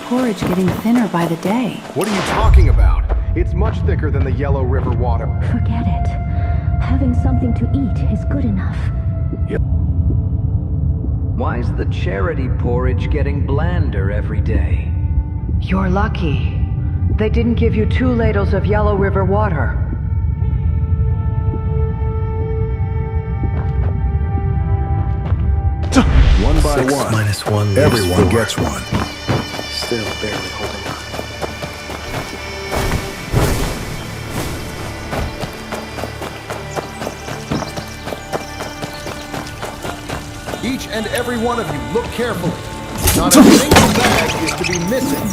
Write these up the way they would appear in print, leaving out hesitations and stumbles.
Porridge getting thinner by the day. What are you talking about? It's much thicker than the Yellow River water. Forget it. Having something to eat is good enough. Why's the charity porridge getting blander every day? You're lucky. They didn't give you 2 ladles of Yellow River water. One by 6 one. minus 1 Everyone 4. gets one. Still barely holding on. Each and every one of you, look carefully. Not a single bag is to be missing.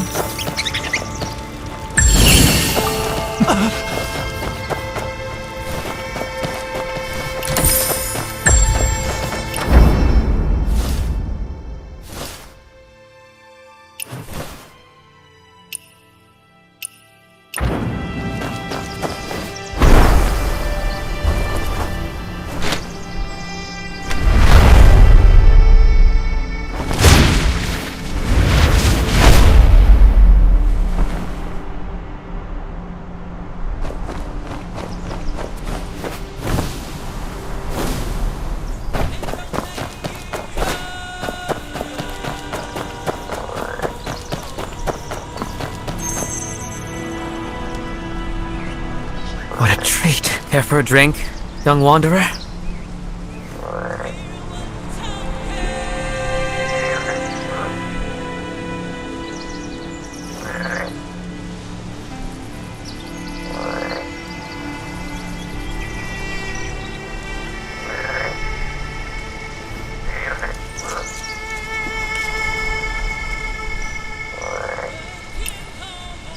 What a treat. Care for a drink, young wanderer?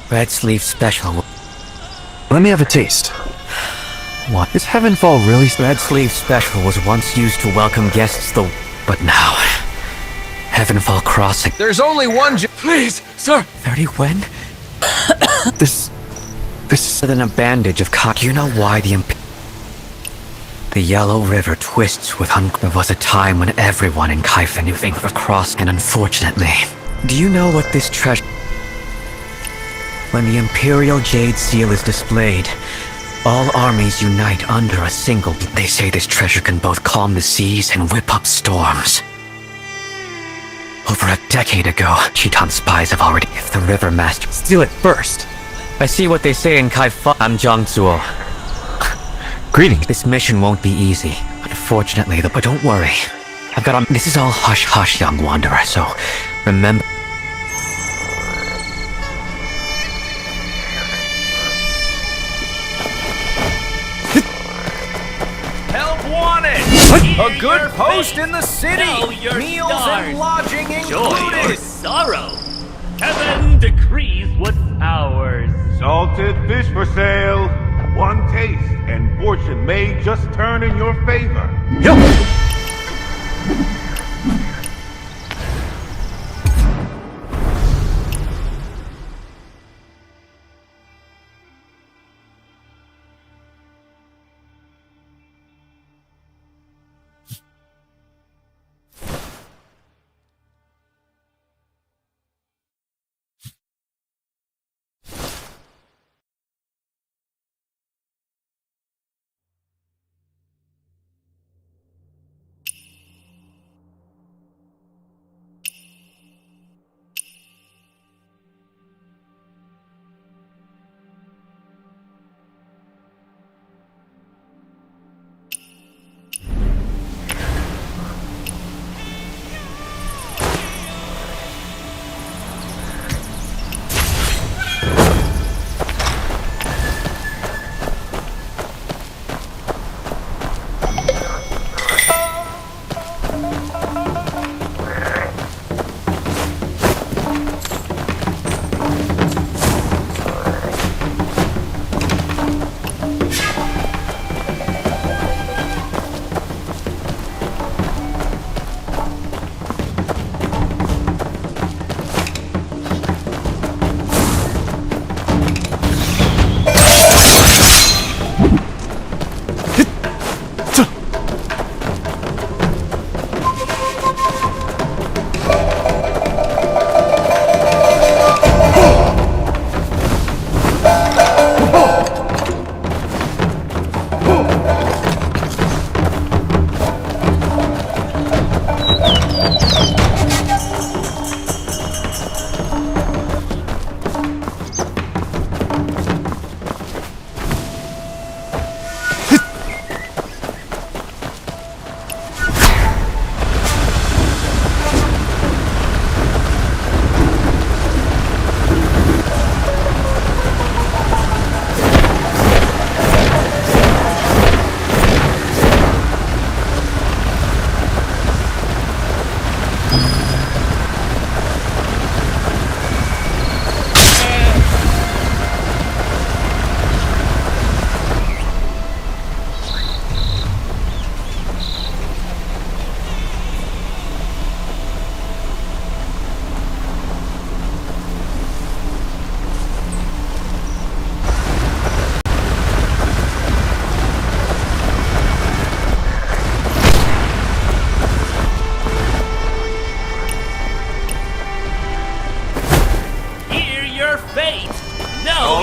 Red Sleeve Special. Let me have a taste. What? Is Heavenfall really? Red Sleeve Special was once used to welcome guests, though. But now, Heavenfall Crossing. There's only one Please, sir! 30 when? This is than a bandage of cotton. You know why the Yellow River twists with There was a time when everyone in Kaifa knew things were crossed, and unfortunately, do you know what this treasure... When the Imperial Jade Seal is displayed, all armies unite under a single... They say this treasure can both calm the seas and whip up storms. Over a decade ago, Chiton spies have already... If the River Master... Steal it first! I see what they say in Kaifa. I'm Zhang Zuo. Greetings. This mission won't be easy. Unfortunately, but don't worry. I've got This is all hush-hush, young wanderer, so remember... Help wanted! A good post in the city! Meals and lodging included! Joy or sorrow? Heaven decrees what's ours. Salted fish for sale. One taste, and fortune may just turn in your favor.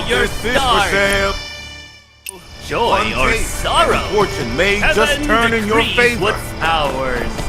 your stars. Joy or sorrow. Fortune may Heaven just turn in your decrees favor. what's ours.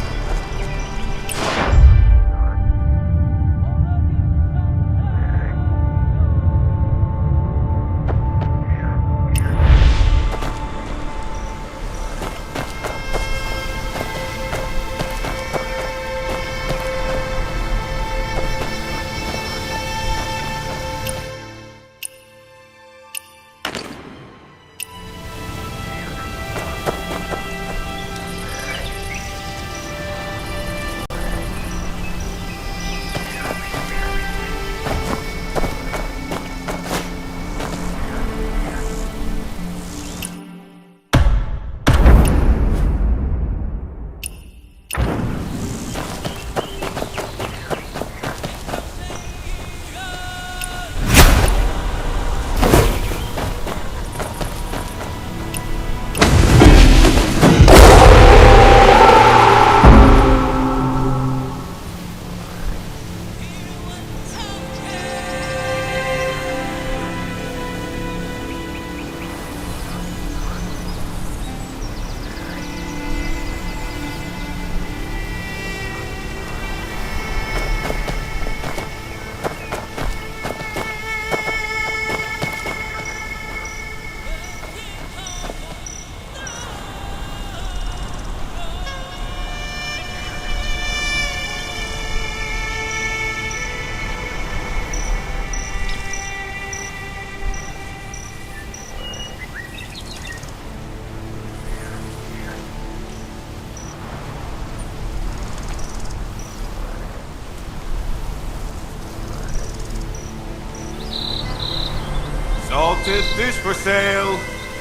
Salted fish for sale.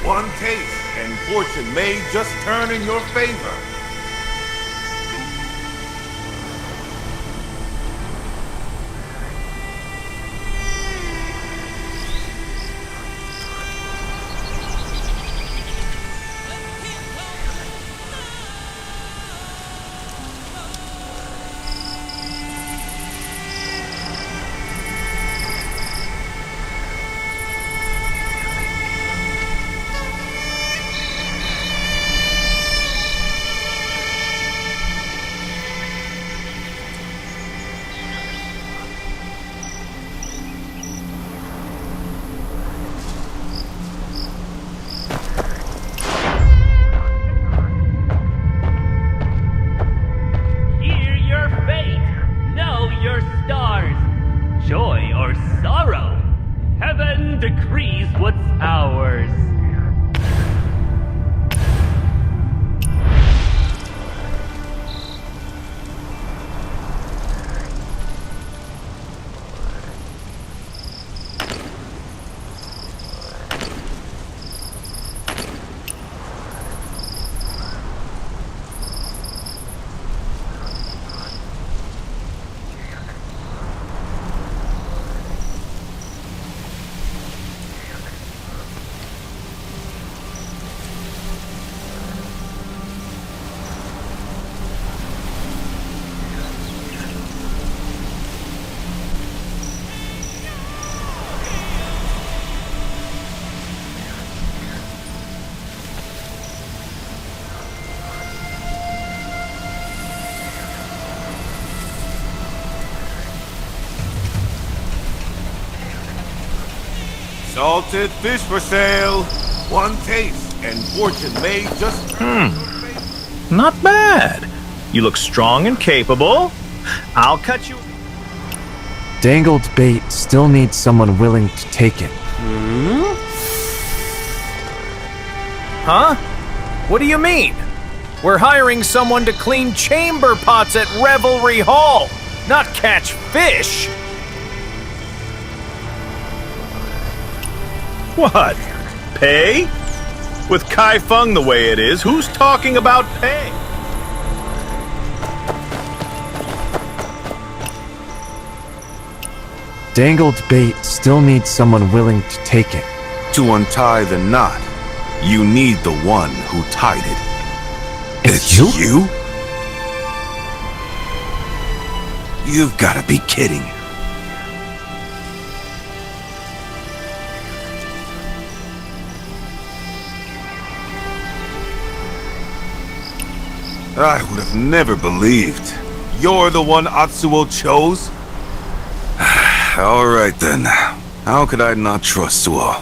One taste, and fortune may just turn in your favor. Hear your fate. Know your stars. Joy or sorrow. Heaven decrees what's ours. Salted fish for sale. One taste, and fortune may just turn in your favor. Not bad. You look strong and capable. I'll cut you. Dangled bait still needs someone willing to take it. Huh? What do you mean? We're hiring someone to clean chamber pots at Revelry Hall, not catch fish. What? Pay? With Kai Feng the way it is, who's talking about pay? Dangled bait still needs someone willing to take it. To untie the knot, you need the one who tied it. It's you? You? You've got to be kidding. I would have never believed. You're the one Atsuo chose? Alright then. How could I not trust Suo?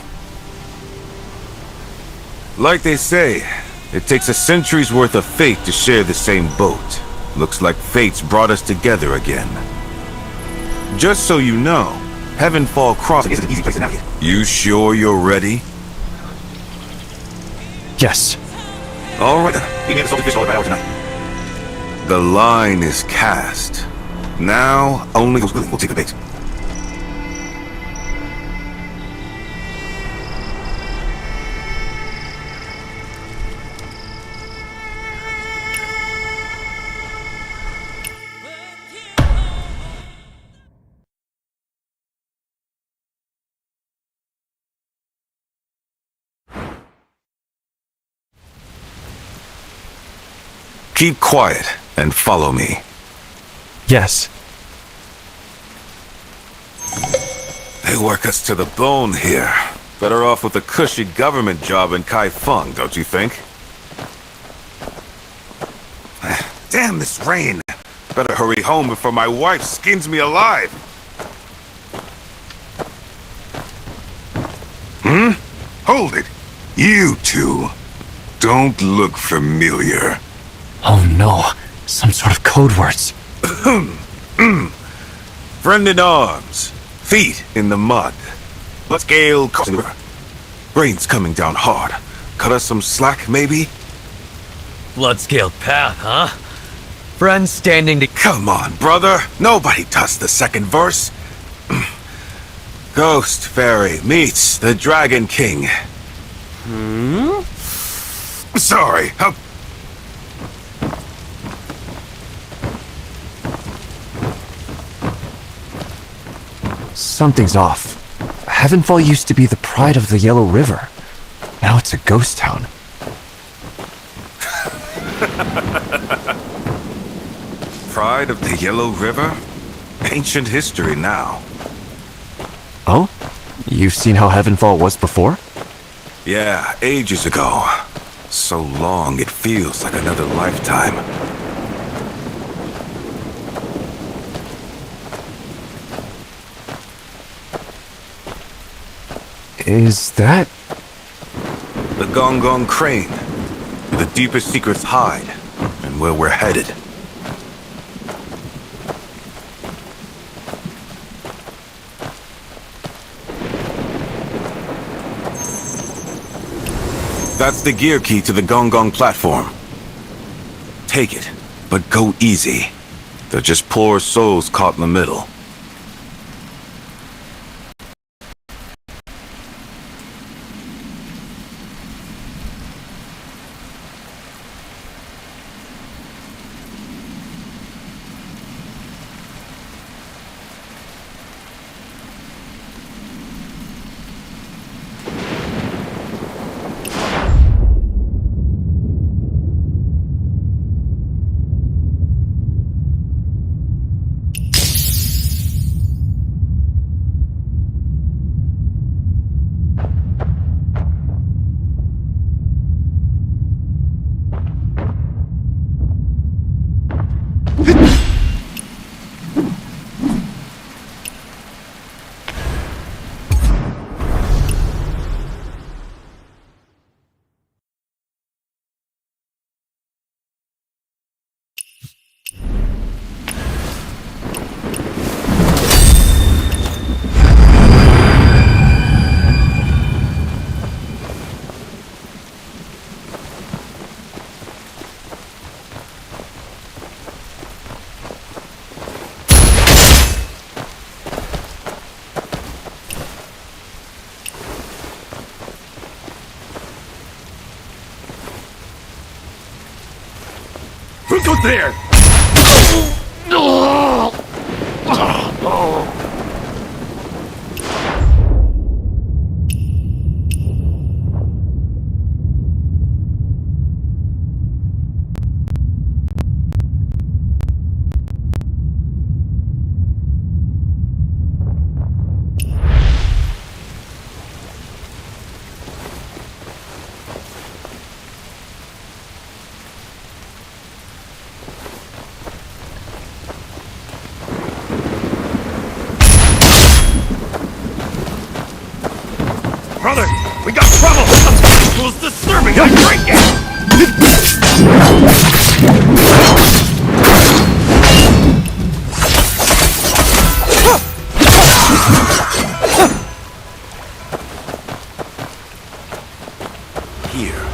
Like they say, it takes a century's worth of fate to share the same boat. Looks like fate's brought us together again. Just so you know, Heavenfall Crossing isn't an easy place to navigate. You sure you're ready? Yes. Alright then. We need to solve this all about tonight. The line is cast. Now, only those willing will take the bait. Keep quiet and follow me. Yes. They work us to the bone here. Better off with a cushy government job in Kai Feng, don't you think? Damn this rain! Better hurry home before my wife skins me alive! Hold it! You two! Don't look familiar. Oh no. Some sort of code words. Friend in arms. Feet in the mud. Let's gale crossing the river. Rain's coming down hard. Cut us some slack, maybe? Blood-scaled path, huh? Friends standing to... Come on, brother. Nobody does the second verse. Ghost Fairy meets the Dragon King. Sorry, Something's off. Heavenfall used to be the pride of the Yellow River. Now it's a ghost town. Pride of the Yellow River? Ancient history now. Oh? You've seen how Heavenfall was before? Yeah, ages ago. So long it feels like another lifetime. Is that... The Gong Crane. Where the deepest secrets hide, and where we're headed. That's the gear key to the Gong platform. Take it, but go easy. They're just poor souls caught in the middle. Go there! Brother, we got trouble! Who's disturbing my drinking? Here.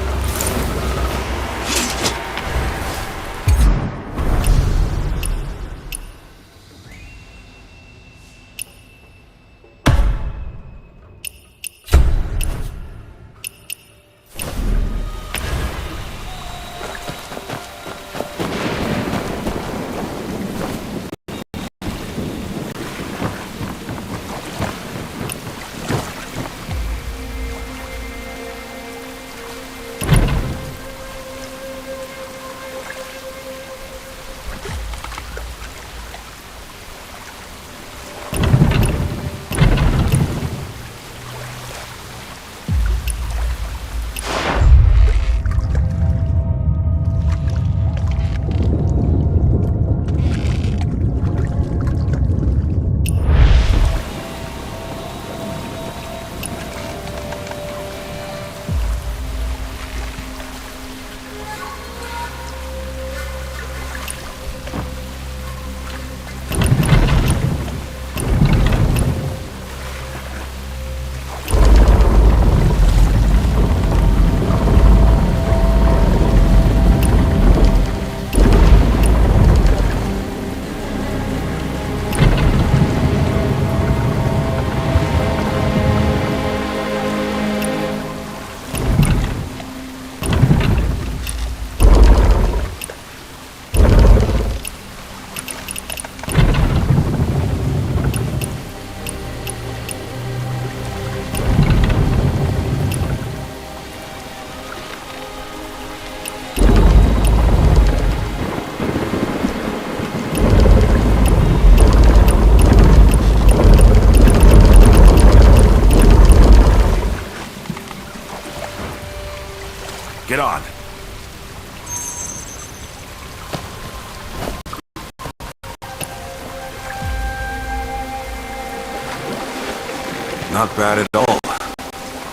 Not bad at all.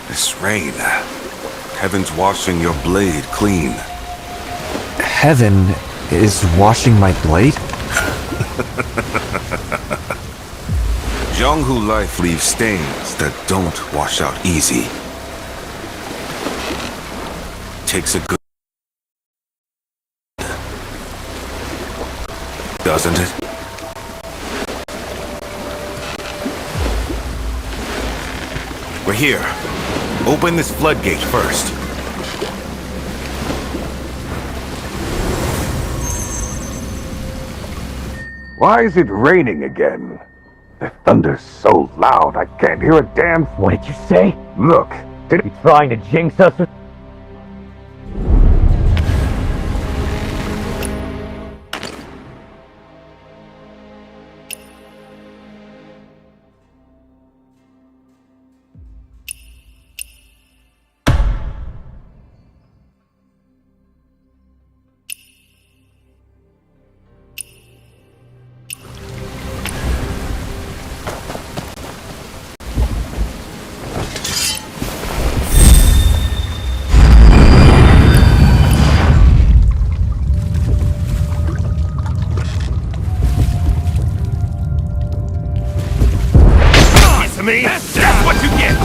This rain. Heaven's washing your blade clean. Heaven is washing my blade? Jianghu life leaves stains that don't wash out easy. Takes a good... doesn't it? We're here. Open this floodgate first. Why is it raining again? The thunder's so loud I can't hear a damn... What did you say? Look, did You trying to jinx us? Me? That's what you get!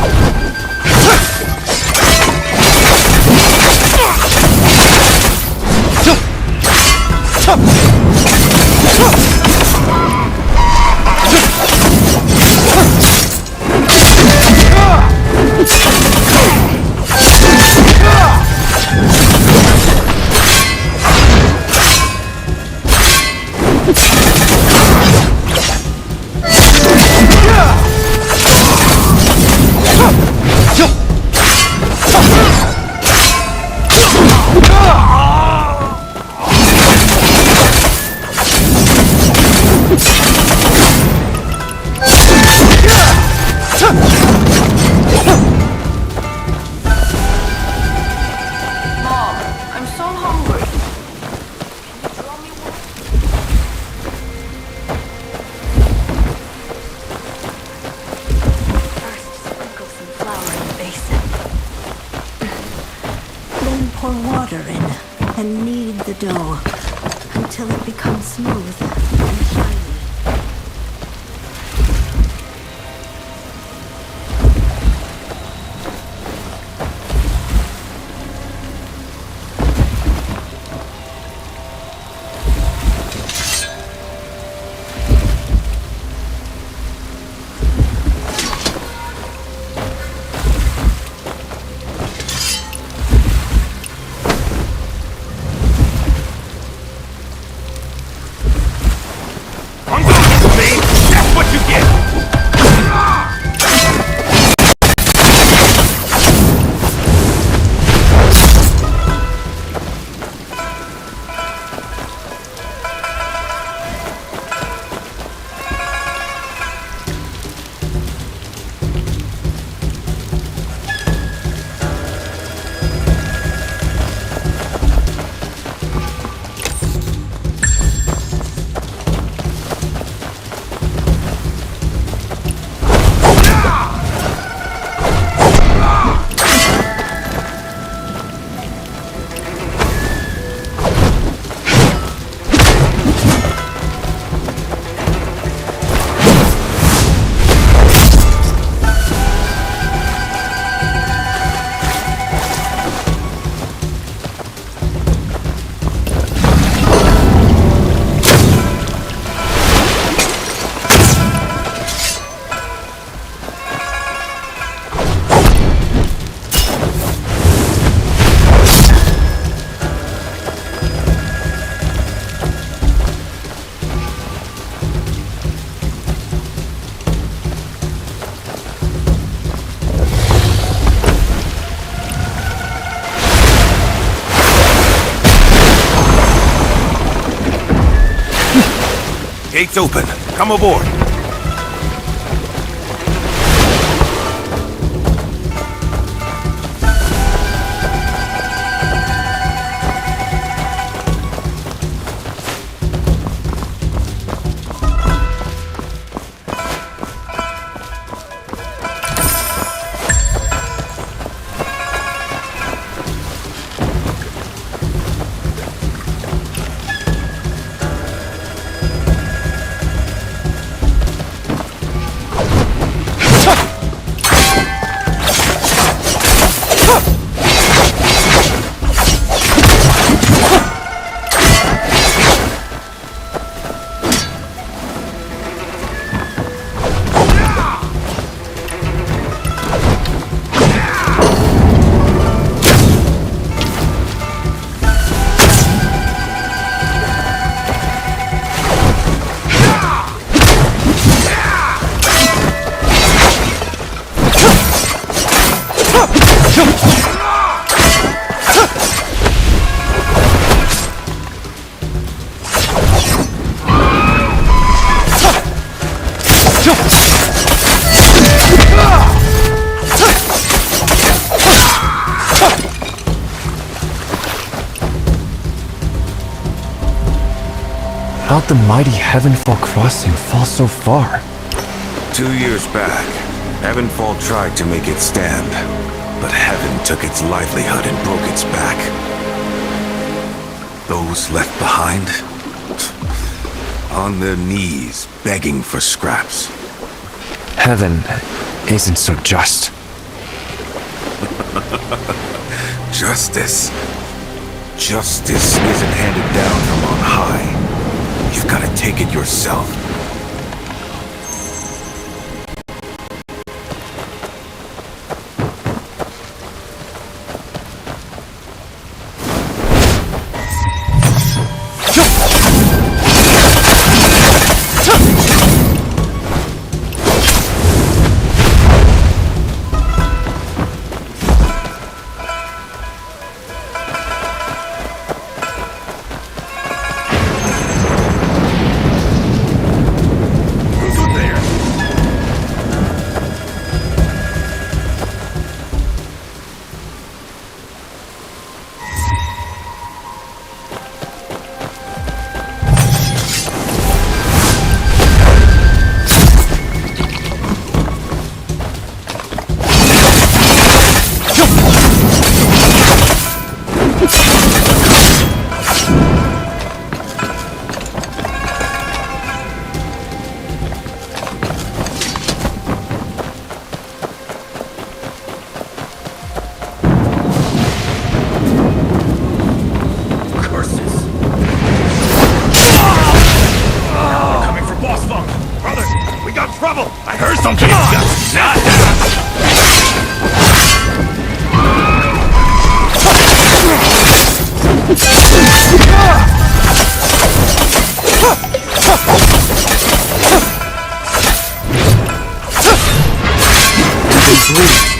Pour water in and knead the dough until it becomes smooth and shiny. Gates open. Come aboard. How'd the mighty Heavenfall Crossing fall so far? 2 years back, Heavenfall tried to make it stand, but Heaven took its livelihood and broke its back. Those left behind, on their knees, begging for scraps. Heaven isn't so just. Justice. Justice isn't handed down from on high. You've got to take it yourself.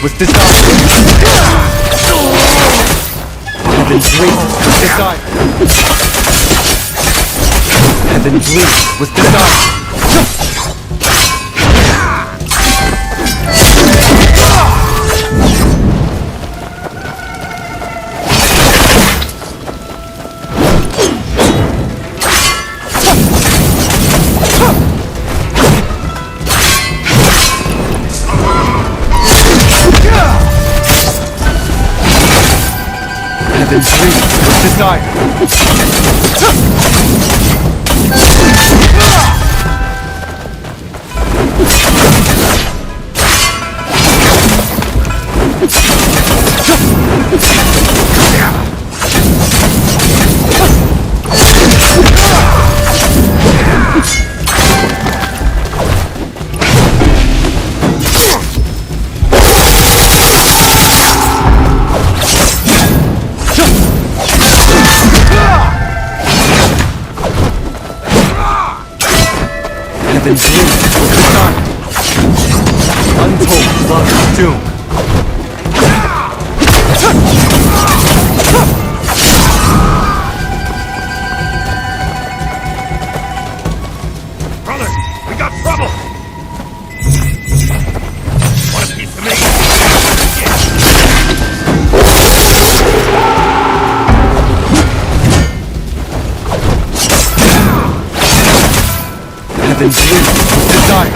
With desire. Heaven's wings with desire. Heaven's wings with desire. Heaven's wings with desire. Heaven's wings with desire. Untold love of doom. Brother, we got trouble! Want a piece of me? Heaven's wings with desire.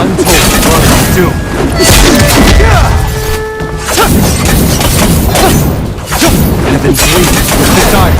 Untold love of doom. Heaven's wings with desire.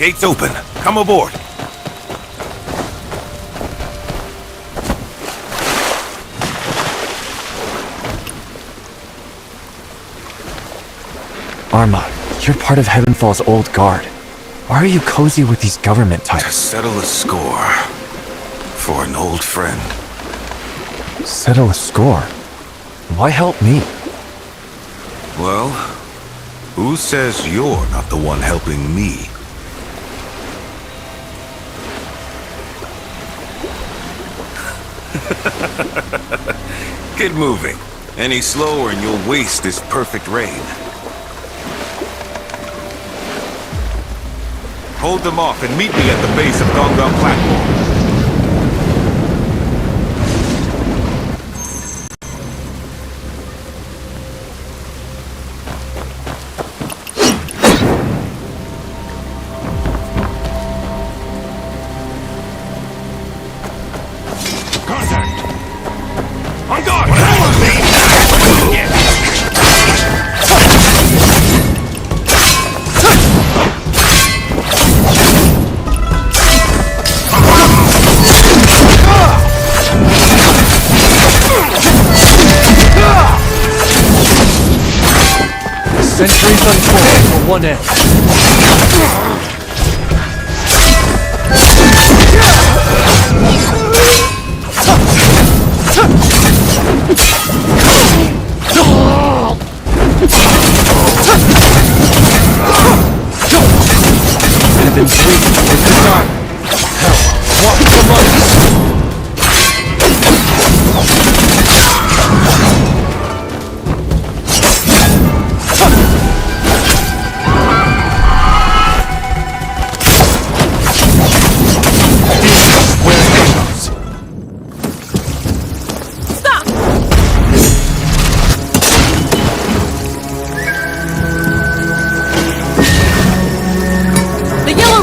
Gates open. Come aboard. Arma, you're part of Heavenfall's old guard. Why are you cozy with these government To types? settle a score. For an old friend. Settle a score. Why help me? Well, who says you're not the one helping me? Get moving. Any slower and you'll waste this perfect rain. Hold them off and meet me at the base of Gongon Platform. Sentries unfold for one end. Heaven's weak is the dark. Hell, walk among us.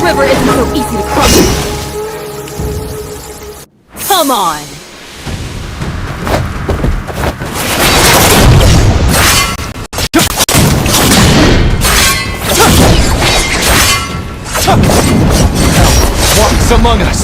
River isn't so easy to cross. Come on! Walks among us.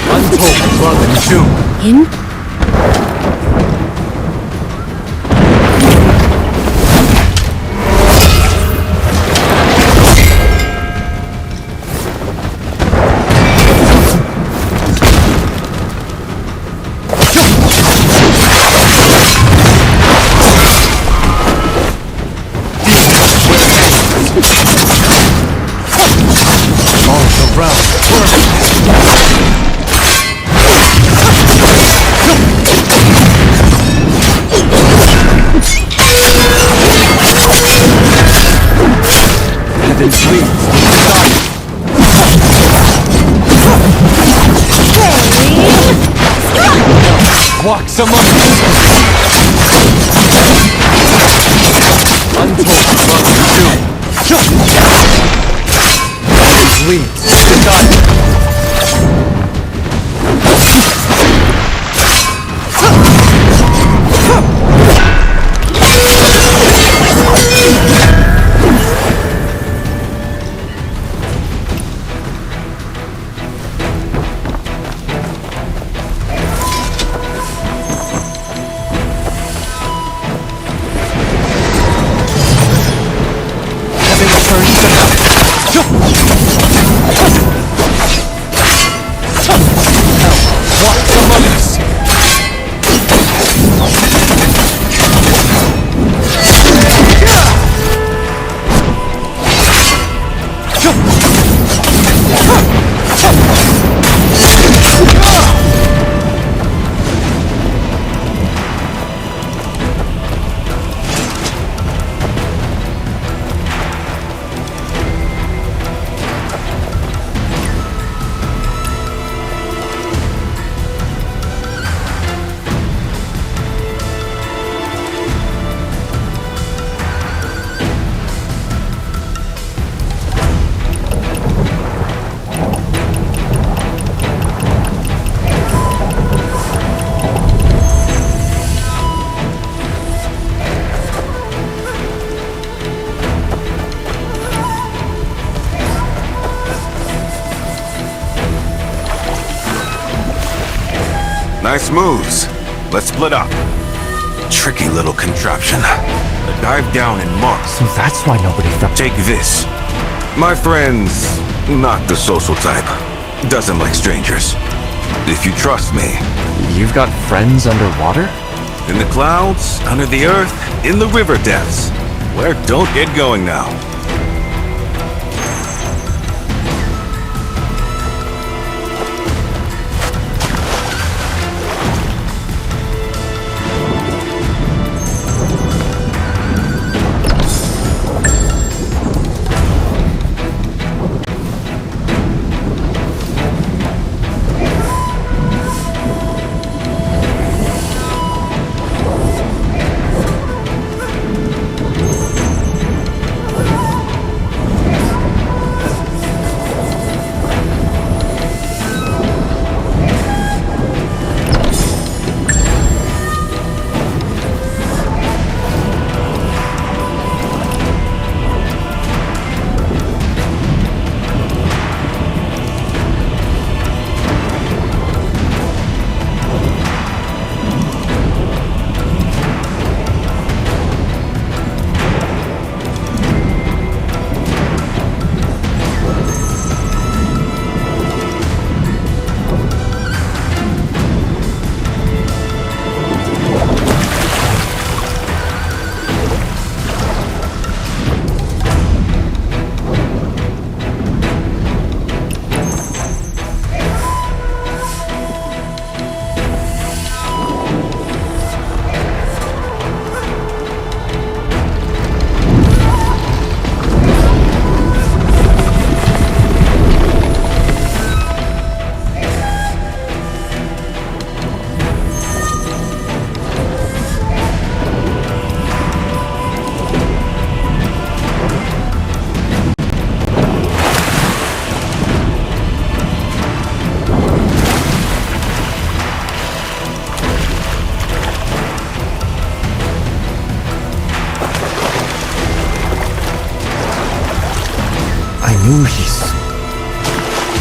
Untold love and doom. Him? Walks among us. Untold love and doom. Heaven's leads to die. Nice moves. Let's split up. Tricky little contraption. A dive down and mark. So that's why nobody felt. Take this. My friend's not the social type. Doesn't like strangers. If you trust me. You've got friends underwater? In the clouds, under the earth, in the river depths. Where don't get going now.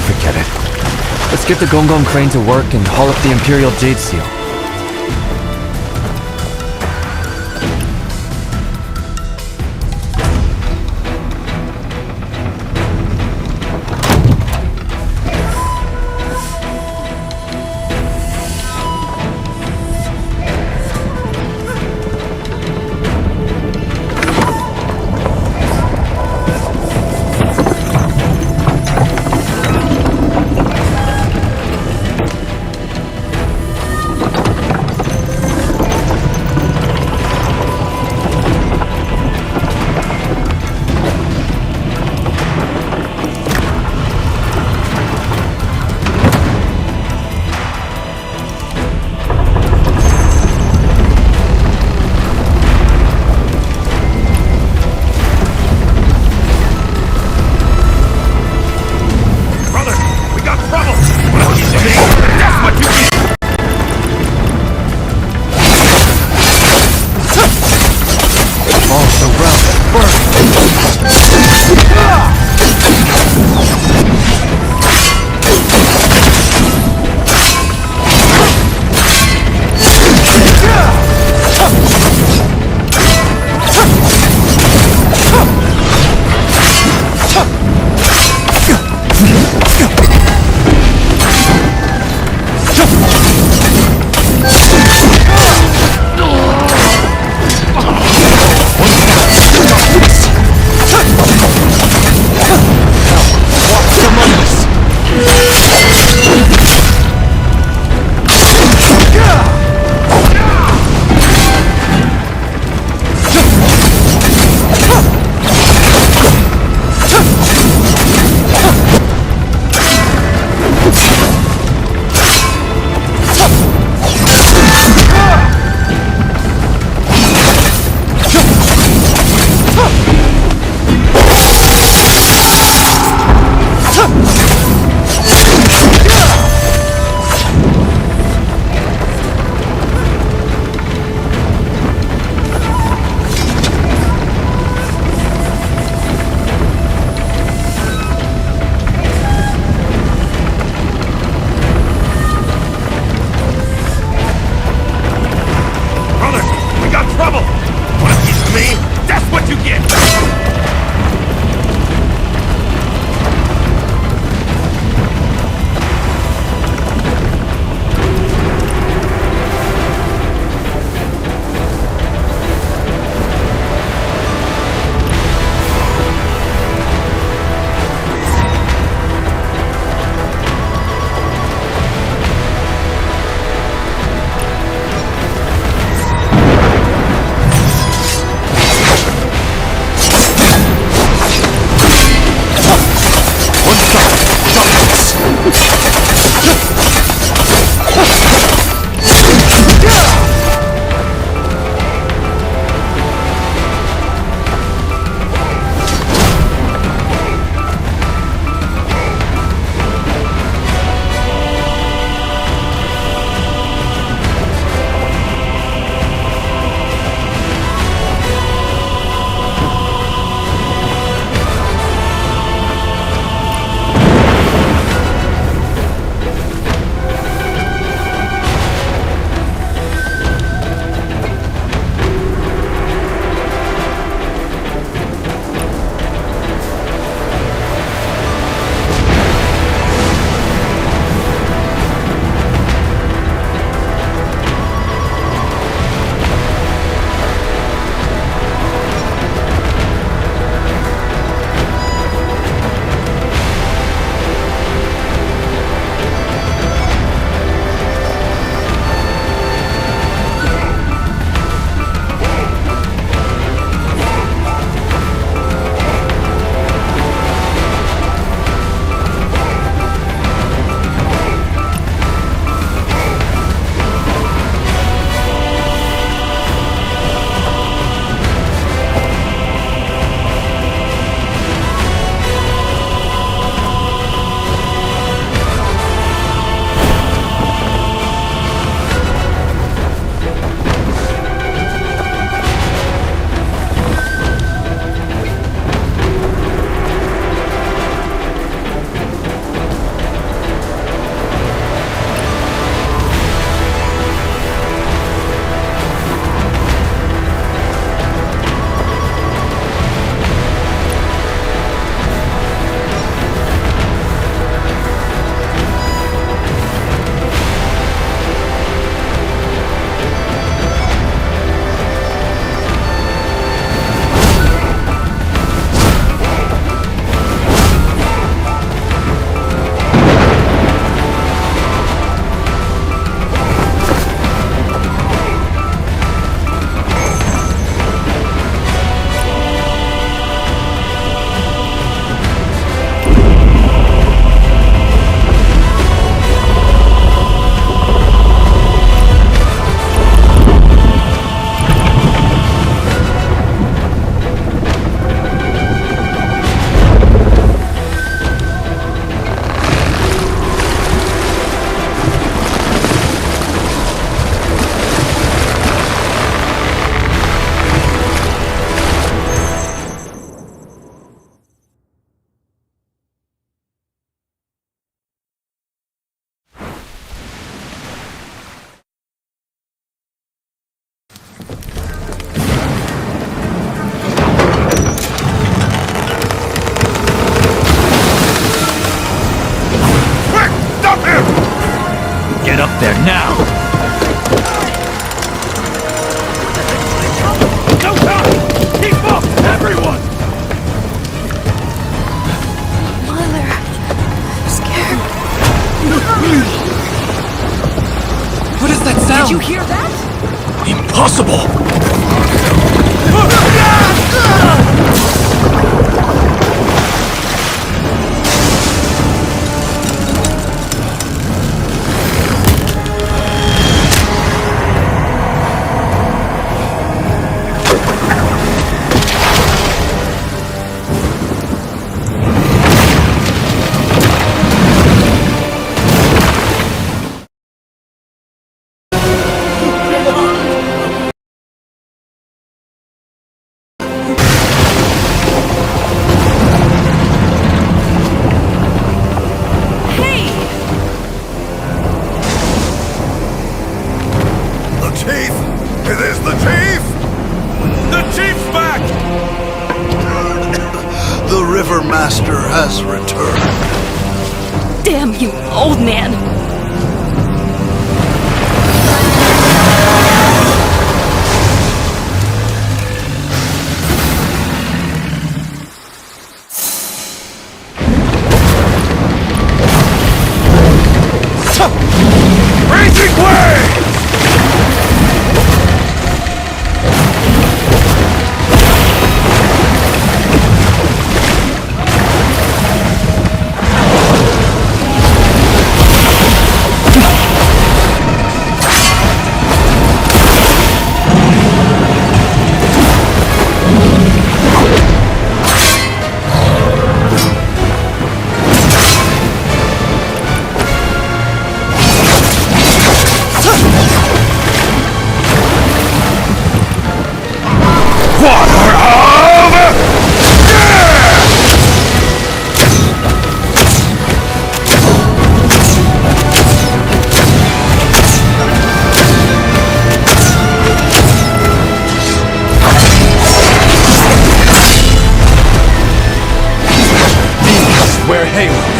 Forget it. Let's get the Gong Gong crane to work and haul up the Imperial Jade Seal. impossible! The Chief! It is the Chief! The Chief's back! The River Master has returned. Damn you, old man! Raging Way! Wear halos.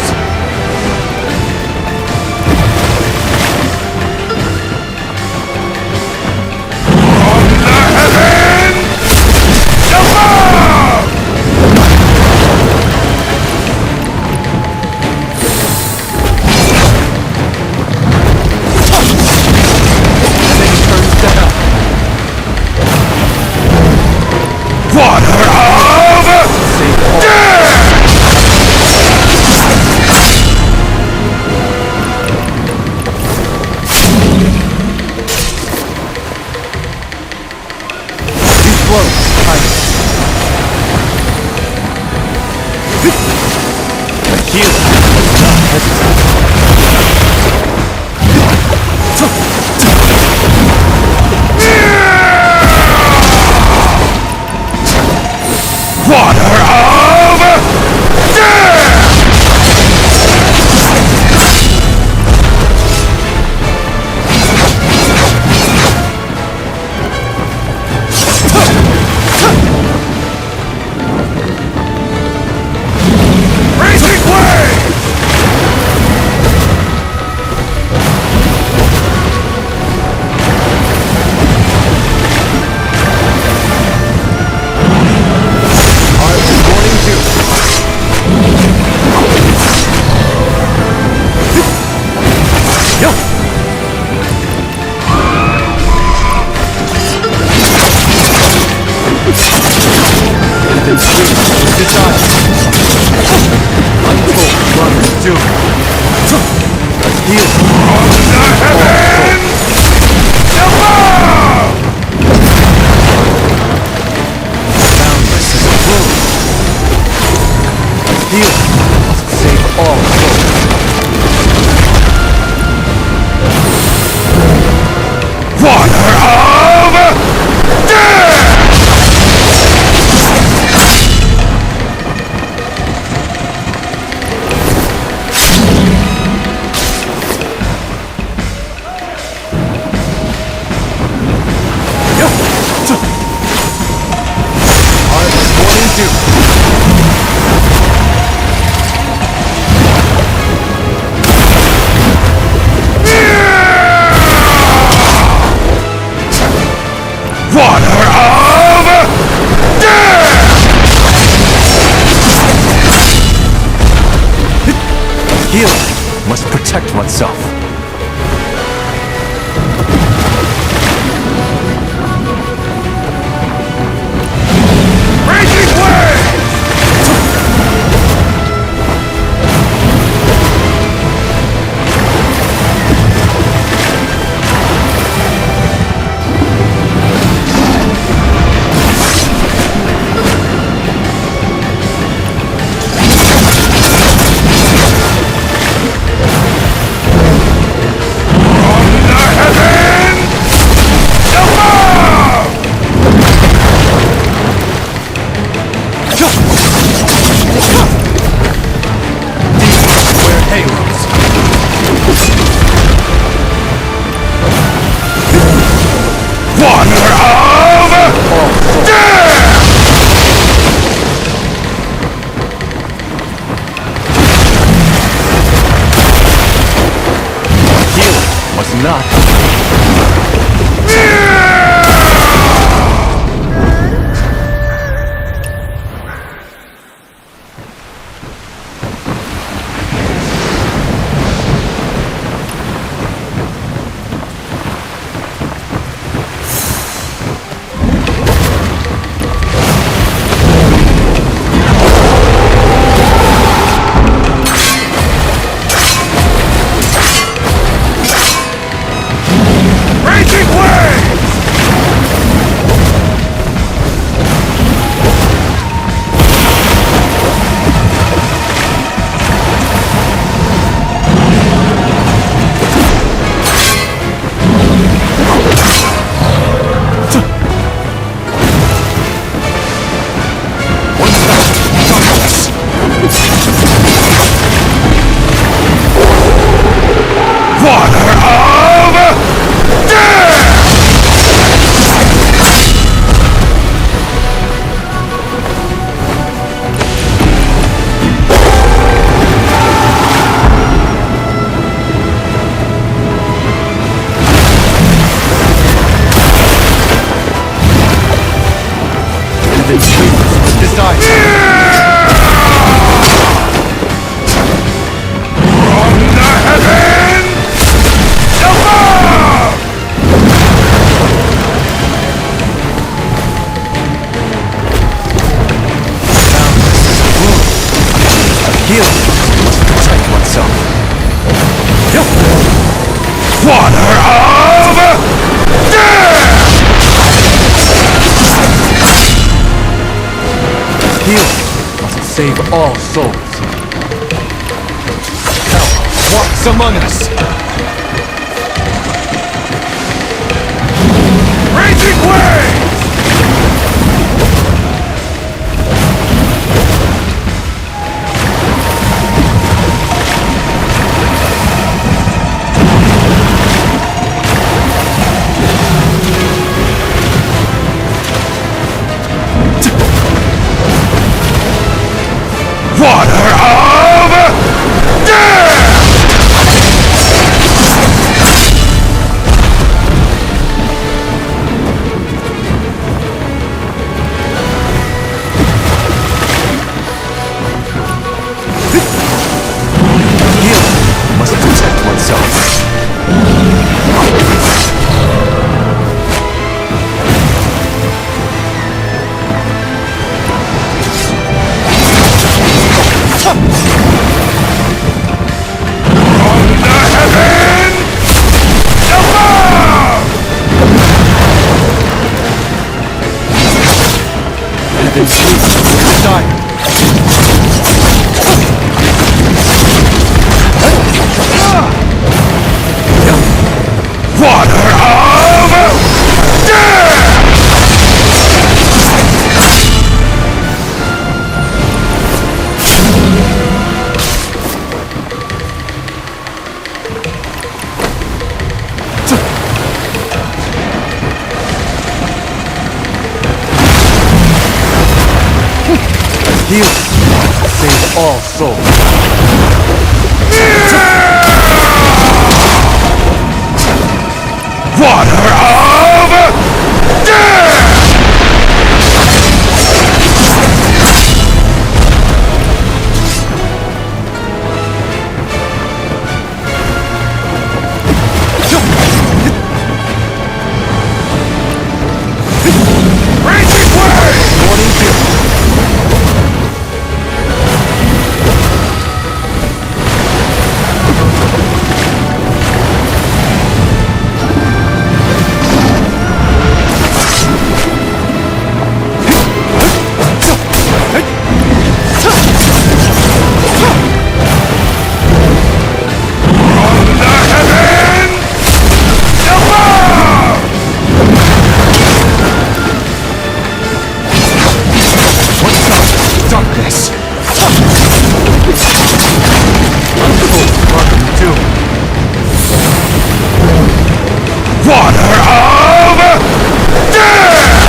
Must protect oneself. Heal must protect oneself. Water of Heal must save all souls. Hell walks among us. Raging Wave! Water of death! Heal must protect oneself. Heaven's truth desired. Water of death! Heal save all souls. Water of death! Raging Wave! Morning gift. Darkness! Water of death!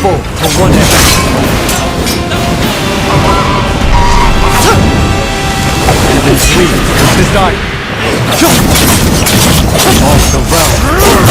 unfold for one instant. Heaven's will is desired. Of the realm.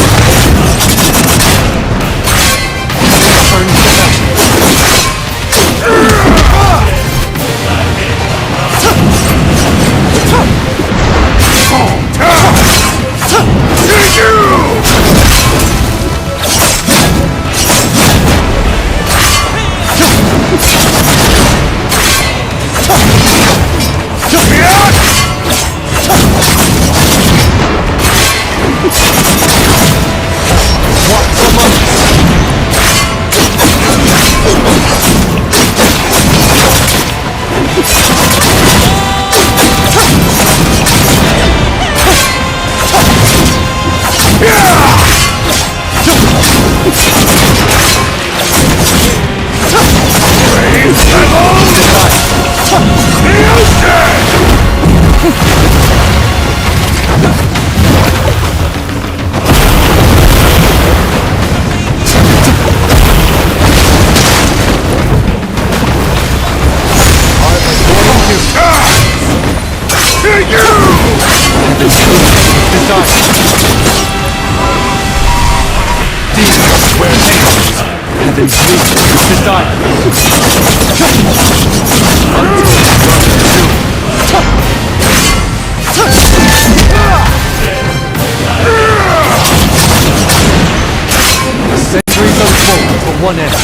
Turn to centuries unfold for one end.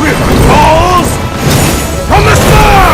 River calls from the sky!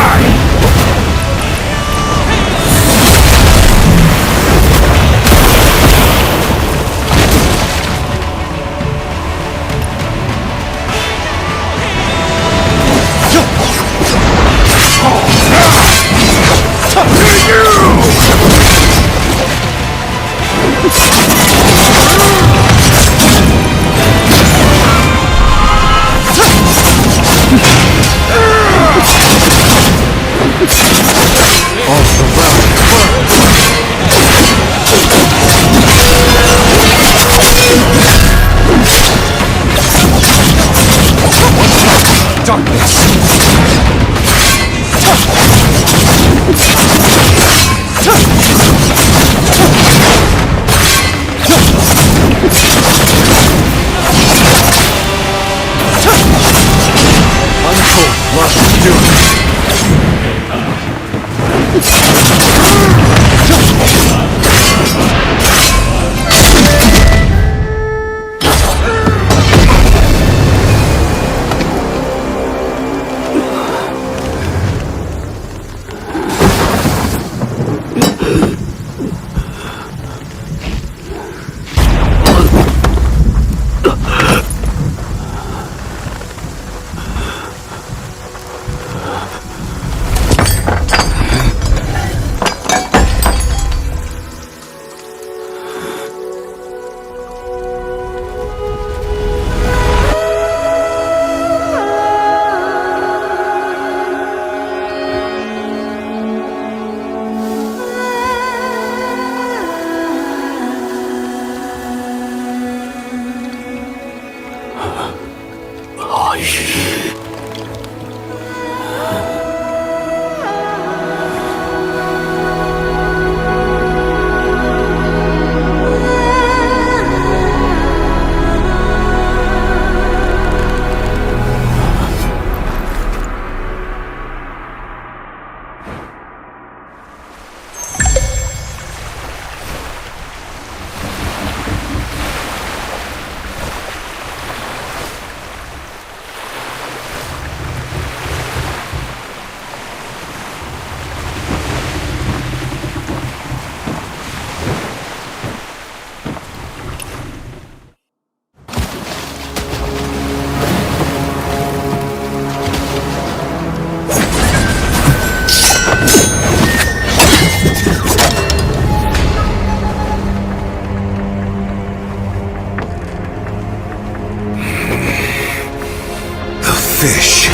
fish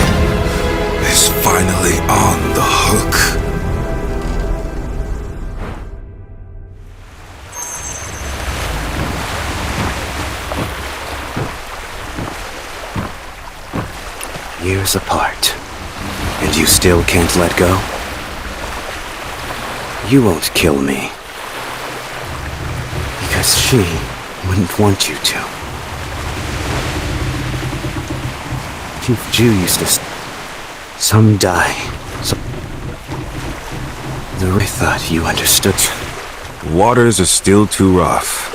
is finally on the hook. Years apart, and you still can't let go? You won't kill me. Because she wouldn't want you to. Chief Ju used to some die. Some... I thought you understood. The waters are still too rough.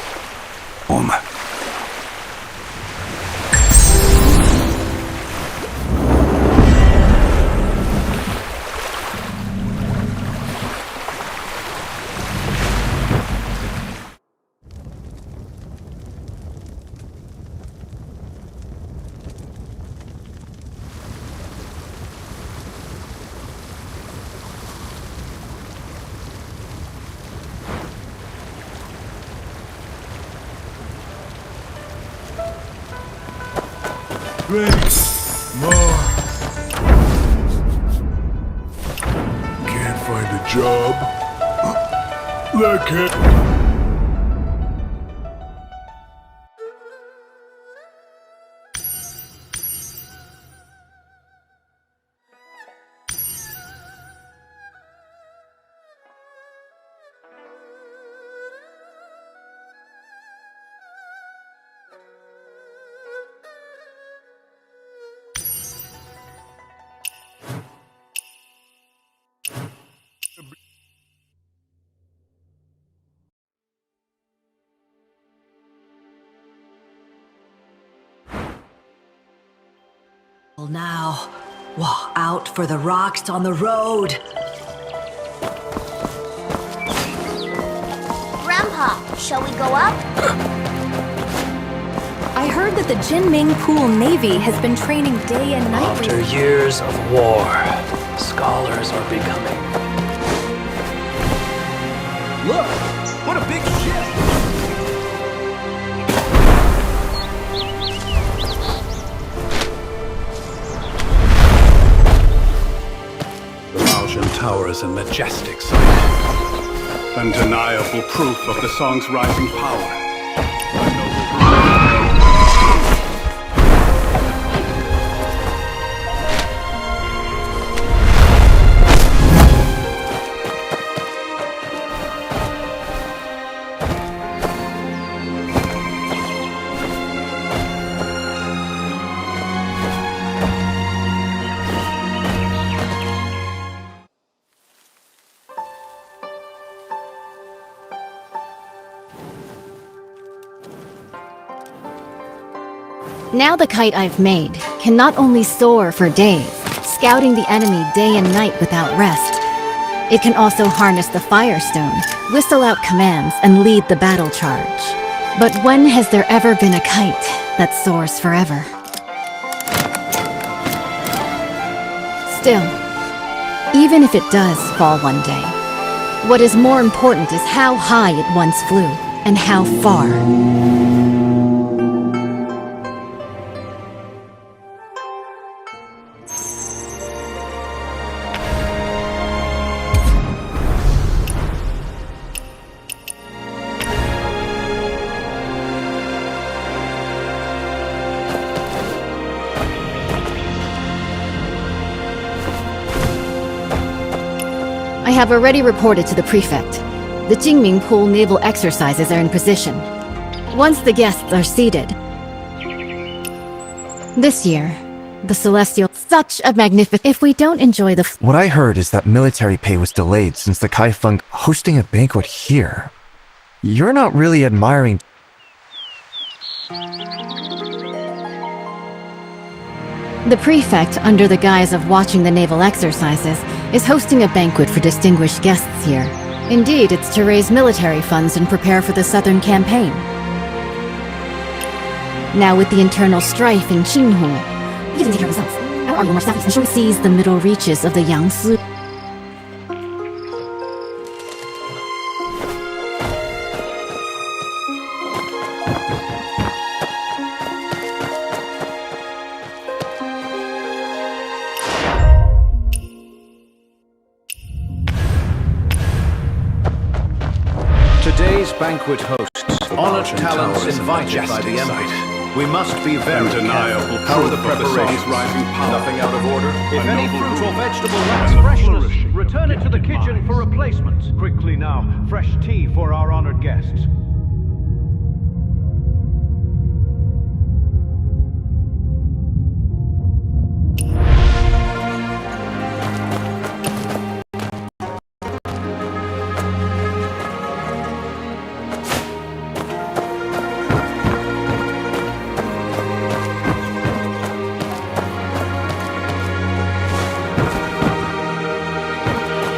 Thanks, Ma. Can't find a job. That can't... Now, out for the rocks on the road. Grandpa, shall we go up? I heard that the Jinming Pool Navy has been training day and night. After years of war, scholars are becoming. Look! What a big ship! Tower is a majestic sight. Undeniable proof of the song's rising power. Now the kite I've made can not only soar for days, scouting the enemy day and night without rest, it can also harness the Firestone, whistle out commands, and lead the battle charge. But when has there ever been a kite that soars forever? Still, even if it does fall one day, what is more important is how high it once flew, and how far. I have already reported to the prefect. The Jinming Pool naval exercises are in position. Once the guests are seated... This year, the Celestial... Such a magnificent... If we don't enjoy the... What I heard is that military pay was delayed since the Kaifeng hosting a banquet here. You're not really admiring... The prefect, under the guise of watching the naval exercises, is hosting a banquet for distinguished guests here. Indeed, it's to raise military funds and prepare for the southern campaign. Now with the internal strife in Qinghu, we can take care of ourselves. Our army more southeast and seize the middle reaches of the Yangtze. Today's banquet hosts honored talents invited by the Emperor. We must be very undeniable. How are the preparations? Nothing out of order? If any fruit or vegetable lacks freshness, return it to the kitchen for replacement. quickly now. Fresh tea for our honored guests.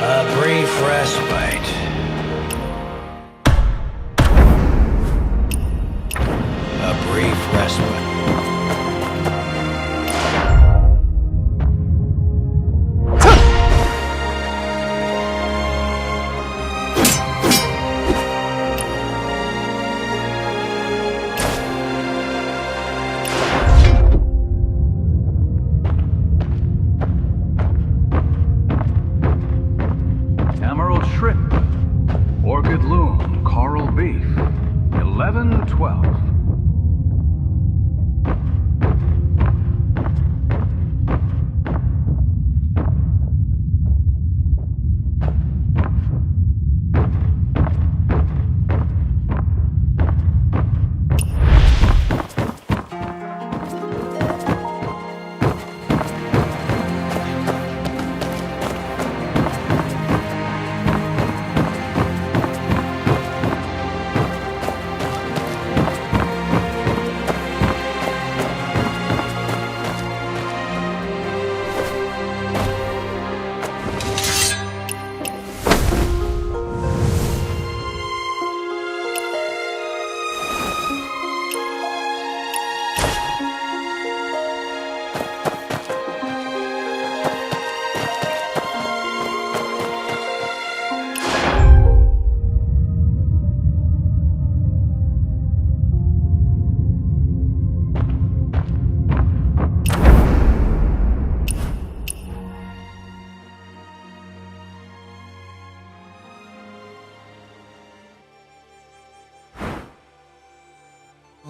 A brief respite. A brief respite. Emerald shrimp, orchid loom, coral beef. 11:12.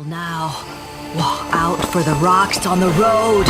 Now, walk out for the rocks on the road.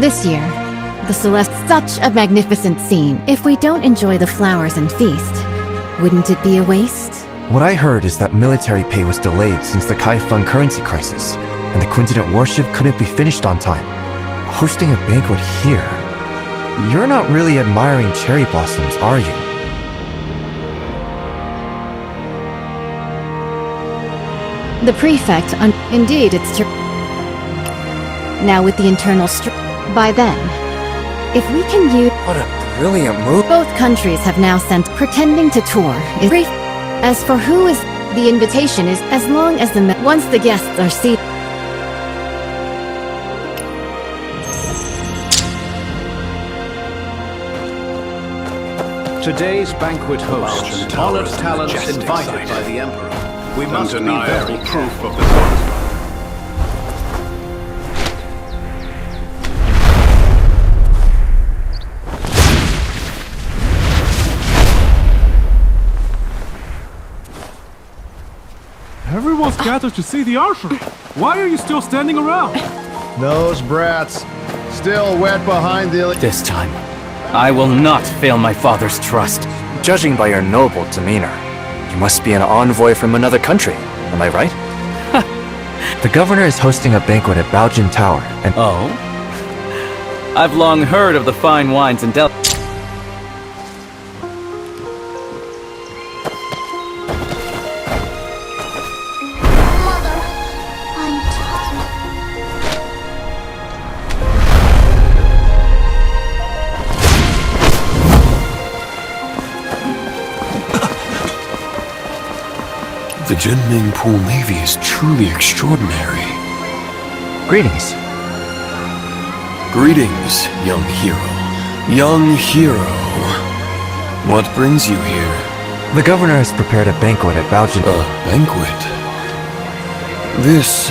This year, the Celeste, such a magnificent scene. If we don't enjoy the flowers and feast, wouldn't it be a waste? What I heard is that military pay was delayed since the Kaifeng currency crisis, and the Quintet warship couldn't be finished on time. Hosting a banquet here? You're not really admiring cherry blossoms, are you? The prefect, indeed, it's true. Now with the internal by then, if we can use— What a brilliant move. Both countries have now sent pretending to tour. Is brief. As for who is, the invitation is as long as once the guests are seated. Today's banquet host, honored talents invited by the Emperor. We must be very proof of the songs. Everyone's gathered to see the archery. Why are you still standing around? Those brats, still wet behind the... This time, I will not fail my father's trust. Judging by your noble demeanor, you must be an envoy from another country, am I right? The governor is hosting a banquet at Baojin Tower, and— Oh? I've long heard of the fine wines and The Jinming Pool Navy is truly extraordinary. Greetings. Greetings, young hero. Young hero. What brings you here? The governor has prepared a banquet at Baojin. A banquet? This...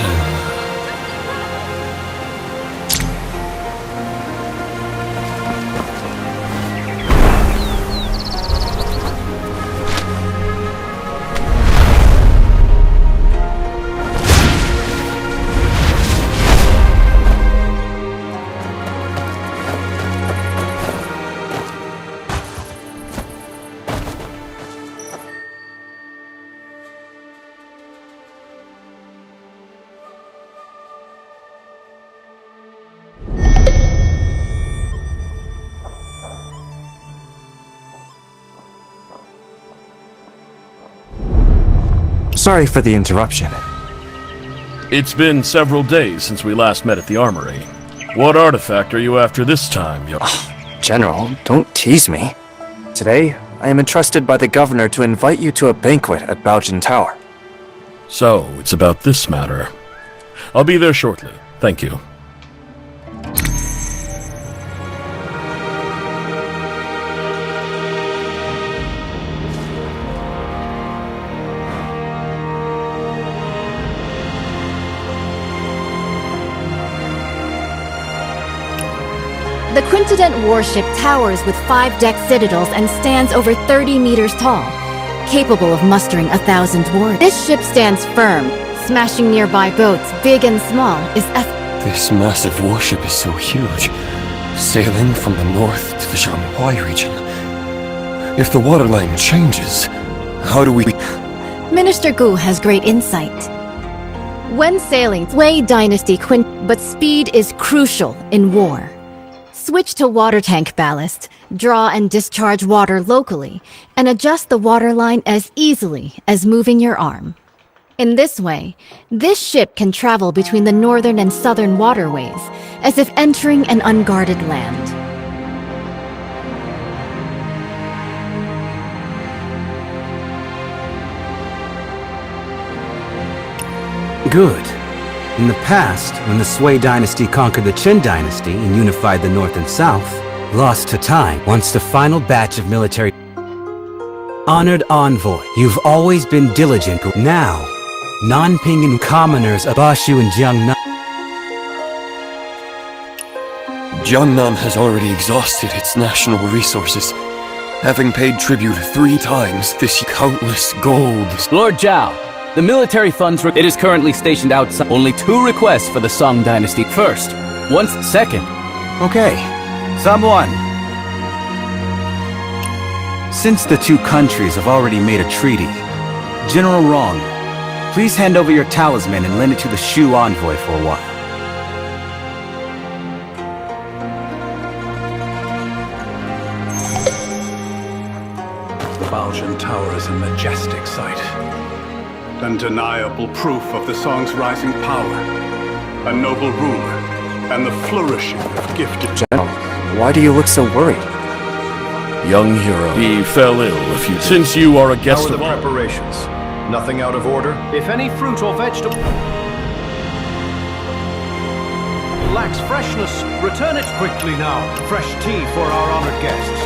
Sorry for the interruption. It's been several days since we last met at the armory. What artifact are you after this time, young... General, don't tease me. Today, I am entrusted by the governor to invite you to a banquet at Baojin Tower. So, it's about this matter. I'll be there shortly. Thank you. The Quintet warship towers with 5-deck citadels and stands over 30 meters tall, capable of mustering 1,000 warriors. This ship stands firm, smashing nearby boats, big and small, This massive warship is so huge, sailing from the north to the Shanghai region. If the waterline changes, how do we... Minister Gu has great insight. When sailing, Sui Dynasty but speed is crucial in war. Switch to water tank ballast, draw and discharge water locally, and adjust the waterline as easily as moving your arm. In this way, this ship can travel between the northern and southern waterways, as if entering an unguarded land. Good. In the past, when the Sui dynasty conquered the Qin dynasty and unified the north and south, lost to time once the final batch of military... Honored envoy, you've always been diligent. Now, Nanping and commoners of Bashu and Jiangnan... Jiangnan has already exhausted its national resources, having paid tribute 3 times this countless gold. Lord Zhao, the military funds... It is currently stationed outside. Only 2 requests for the Song Dynasty. First, second, Okay, someone. Since the two countries have already made a treaty, General Rong, please hand over your talisman and lend it to the Shu envoy for a while. The Baljin Tower is a majestic sight. Undeniable proof of the song's rising power. A noble ruler, and the flourishing of gifted... General, why do you look so worried? Young hero. He fell ill a few days. Since you are a guest How are of the honor. preparations? Nothing out of order? If any fruit or vegetable lacks freshness, return it quickly now. Fresh tea for our honored guests.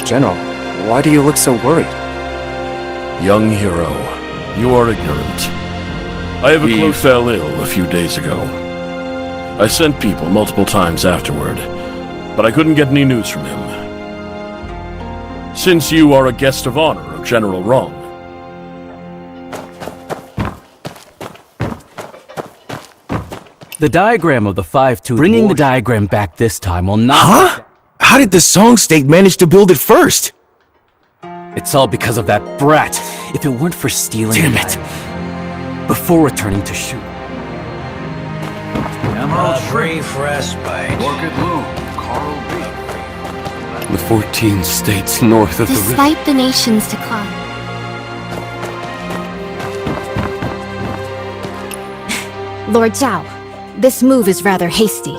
General, why do you look so worried? Young hero, you are ignorant. I have he fell ill a few days ago. I sent people multiple times afterward, but I couldn't get any news from him. Since you are a guest of honor of General Rong. The diagram of the 5-2... Bringing the diagram back this time will not... Huh? How did the Song State manage to build it first? It's all because of that brat. If it weren't for stealing... Damn it! Before returning to Shu. Emerald brief respite. Orchid Bloom. Coral Beach. The 14 states north of the river. Despite the nation's decline. Lord Zhao, this move is rather hasty.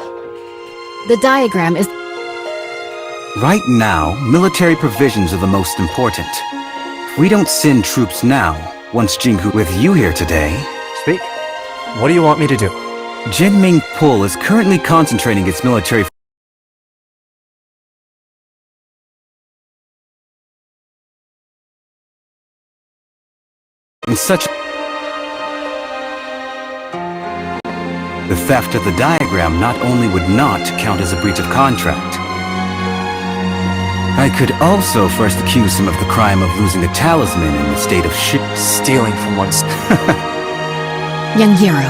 The diagram is... Right now, military provisions are the most important. If we don't send troops now, once Jinghu with you here today... Speak. What do you want me to do? Jinming Pul is currently concentrating its military... in such... The theft of the diagram not only would not count as a breach of contract, I could also first accuse him of the crime of losing a talisman in the state of stealing from one's... Young hero.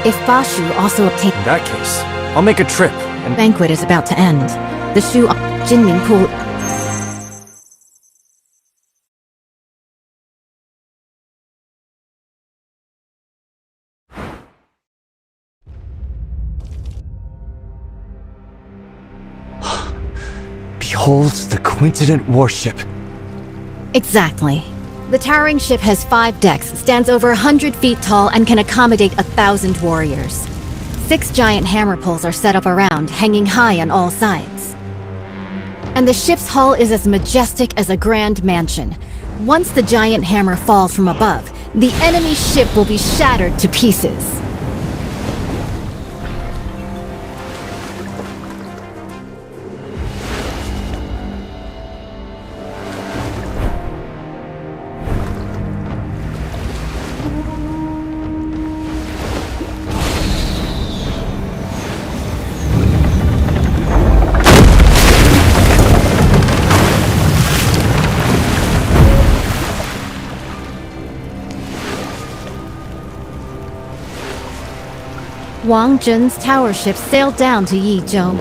If Bashu also obtained... In that case, I'll make a trip and... Banquet is about to end. The Shu... Jinming Pul... Behold the Quincident warship. Exactly. The towering ship has 5 decks, stands over 100 feet tall, and can accommodate 1,000 warriors. 6 giant hammer poles are set up around, hanging high on all sides. And the ship's hull is as majestic as a grand mansion. Once the giant hammer falls from above, the enemy ship will be shattered to pieces. Wang Zhen's tower ship sailed down to Yizhou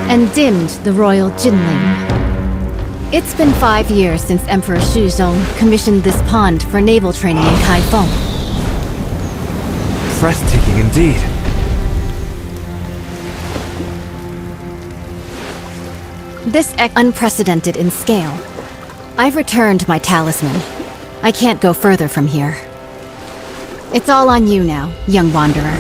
and dimmed the royal Jinling. It's been 5 years since Emperor Shuzong commissioned this pond for naval training in Kaifeng. Breathtaking indeed. This unprecedented in scale. I've returned my talisman. I can't go further from here. It's all on you now, young wanderer.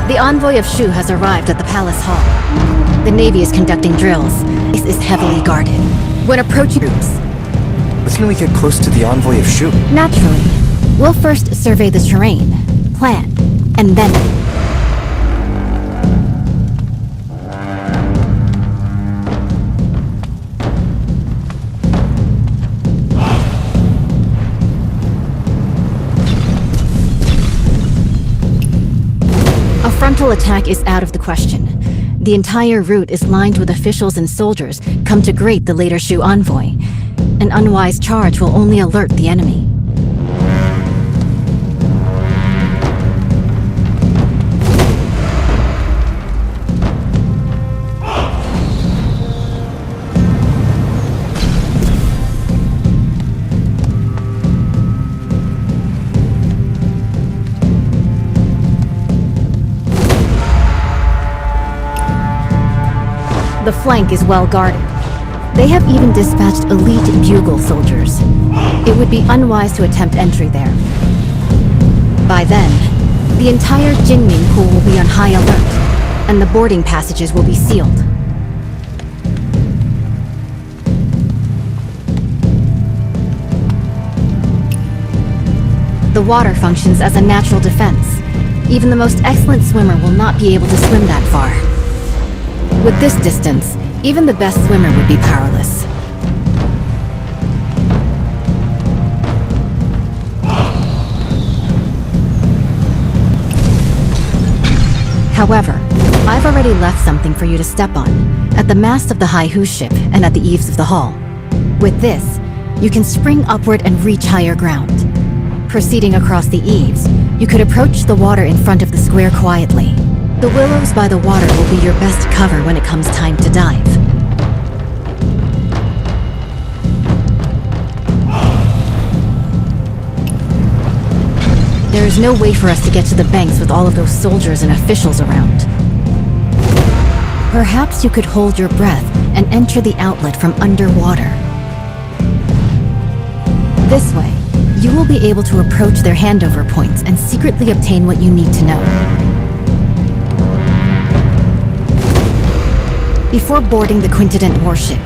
The envoy of Shu has arrived at the palace hall. The Navy is conducting drills. This is heavily guarded. When approaching troops... But can we get close to the envoy of Shu? Naturally. We'll first survey the terrain, plan, and then... attack is out of the question. The entire route is lined with officials and soldiers come to greet the later Shu envoy. An unwise charge will only alert the enemy. The flank is well guarded. They have even dispatched elite bugle soldiers. It would be unwise to attempt entry there. By then, the entire Jinming pool will be on high alert, and the boarding passages will be sealed. The water functions as a natural defense. Even the most excellent swimmer will not be able to swim that far. With this distance, even the best swimmer would be powerless. However, I've already left something for you to step on, at the mast of the Haihu ship and at the eaves of the hull. With this, you can spring upward and reach higher ground. Proceeding across the eaves, you could approach the water in front of the square quietly. The willows by the water will be your best cover when it comes time to dive. There is no way for us to get to the banks with all of those soldiers and officials around. Perhaps you could hold your breath and enter the outlet from underwater. This way, you will be able to approach their handover points and secretly obtain what you need to know. Before boarding the Quintitent warship,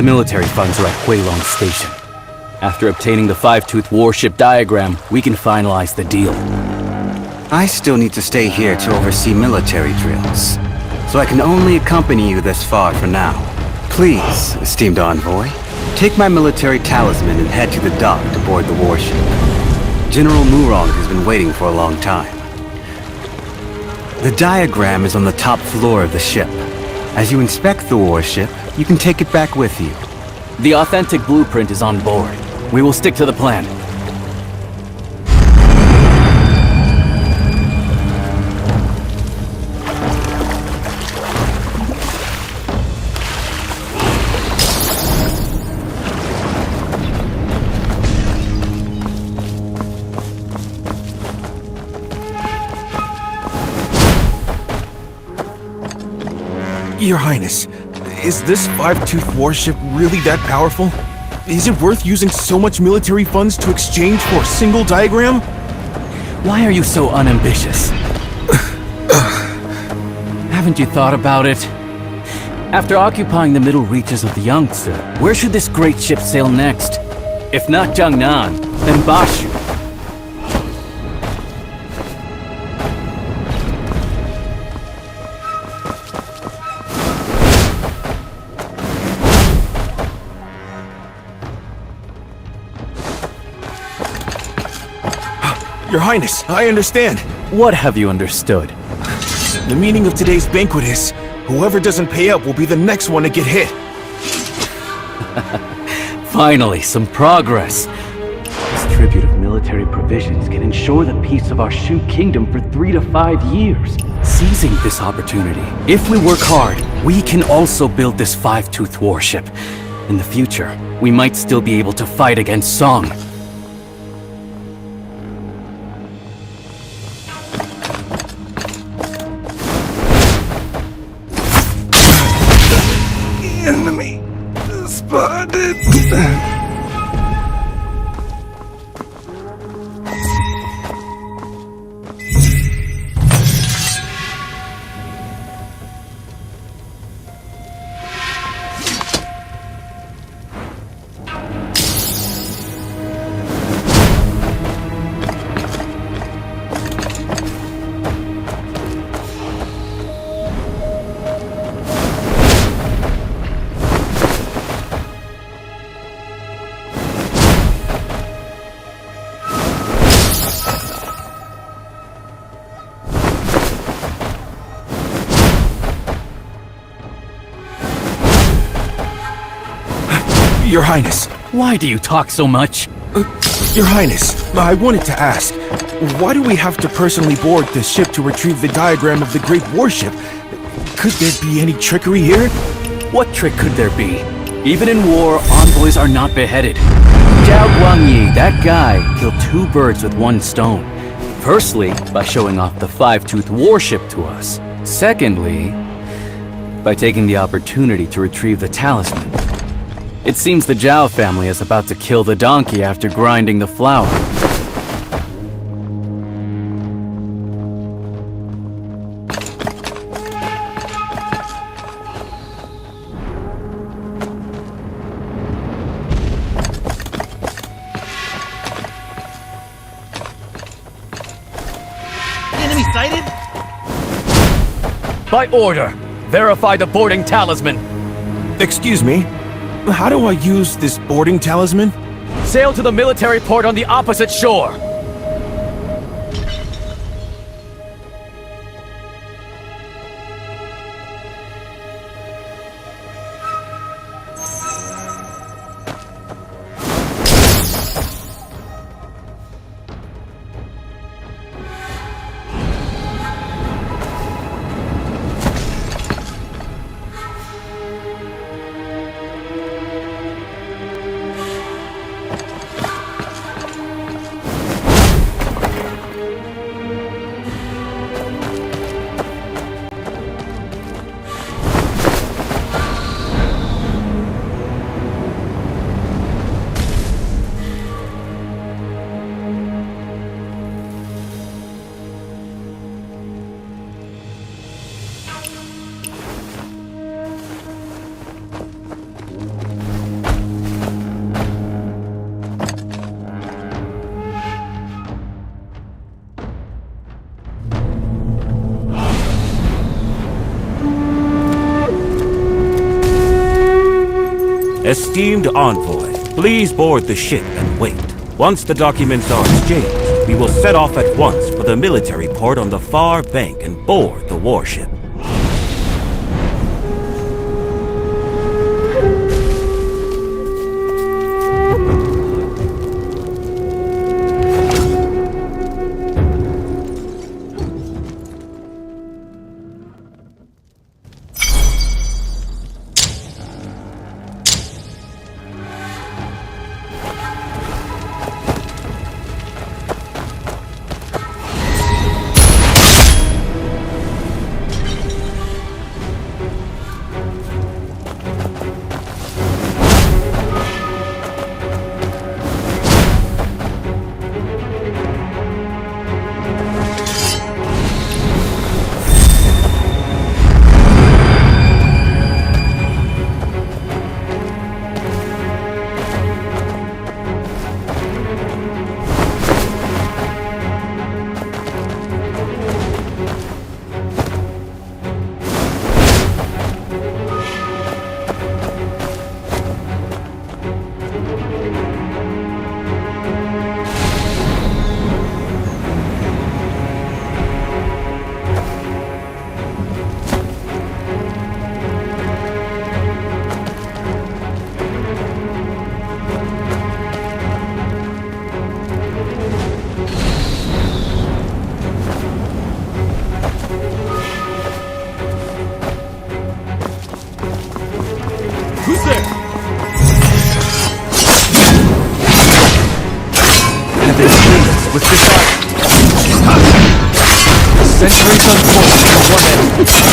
The military funds are at Huilong Station. After obtaining the Five-Tooth warship diagram, we can finalize the deal. I still need to stay here to oversee military drills, so I can only accompany you this far for now. Please, esteemed envoy, take my military talisman and head to the dock to board the warship. General Murong has been waiting for a long time. The diagram is on the top floor of the ship. As you inspect the warship, you can take it back with you. The authentic blueprint is on board. We will stick to the plan. Your Highness, is this five-tooth warship really that powerful? Is it worth using so much military funds to exchange for a single diagram? Why are you so unambitious? Haven't you thought about it? After occupying the middle reaches of the Yangtze, where should this great ship sail next? If not Jiangnan, then Bashu. Your Highness, I understand. What have you understood? The meaning of today's banquet is, whoever doesn't pay up will be the next one to get hit. Finally, some progress. This tribute of military provisions can ensure the peace of our Shu kingdom for 3 to 5 years. Seizing this opportunity, if we work hard, we can also build this five-tooth warship. In the future, we might still be able to fight against Song. Enemy spotted. Your Highness. Why do you talk so much? Your Highness, I wanted to ask, why do we have to personally board the ship to retrieve the diagram of the Great Warship? Could there be any trickery here? What trick could there be? Even in war, envoys are not beheaded. Zhao Guangyi, that guy, killed 2 birds with 1 stone. Firstly, by showing off the five-tooth warship to us. Secondly, by taking the opportunity to retrieve the talisman. It seems the Zhao family is about to kill the donkey after grinding the flour. Enemy sighted? By order, verify the boarding talisman. Excuse me? How do I use this boarding talisman? Sail to the military port on the opposite shore. Esteemed envoy, please board the ship and wait. Once the documents are exchanged, we will set off at once for the military port on the far bank and board the warship. they lead us with desire. Centuries unfold for one end.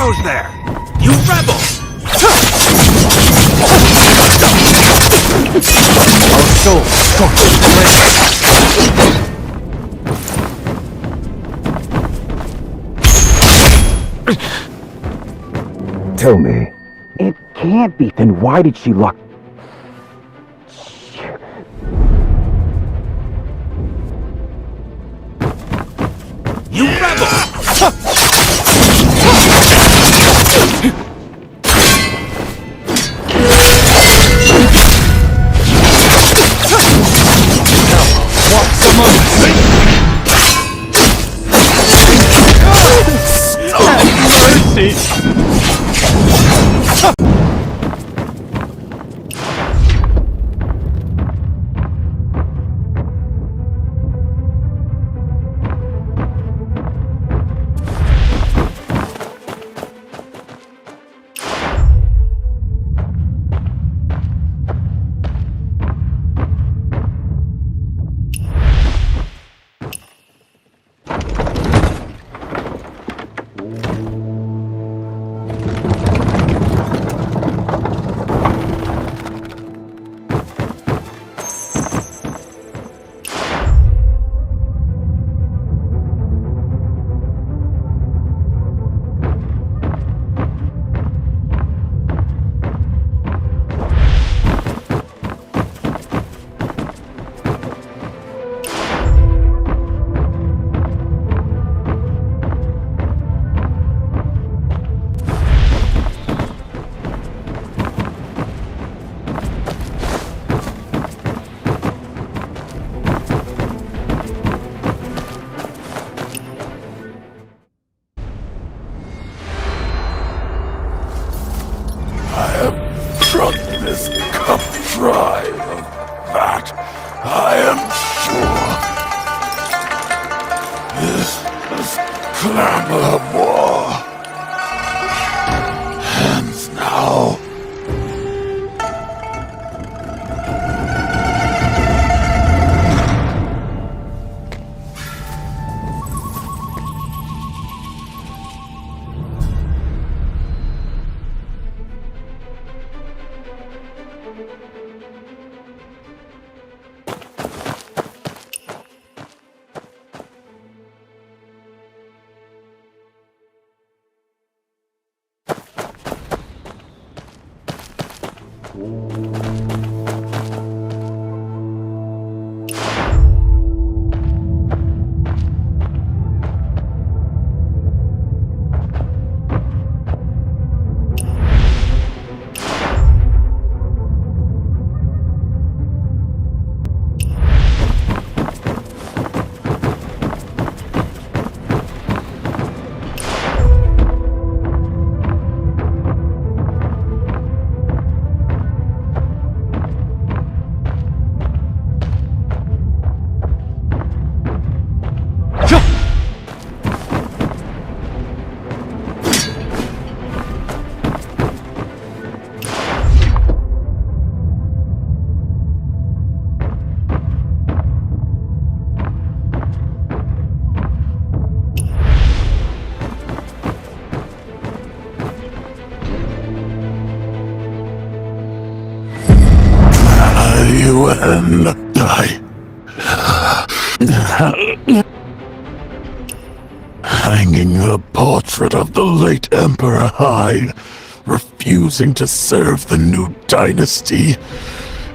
goes there? You rebel! Our souls scorched the blade. Tell me. It can't be. Then why did she lock... You rebel! Walk some of Mercy! clamor of war. Ends now. You and I. Hanging the portrait of the late Emperor high, refusing to serve the new dynasty,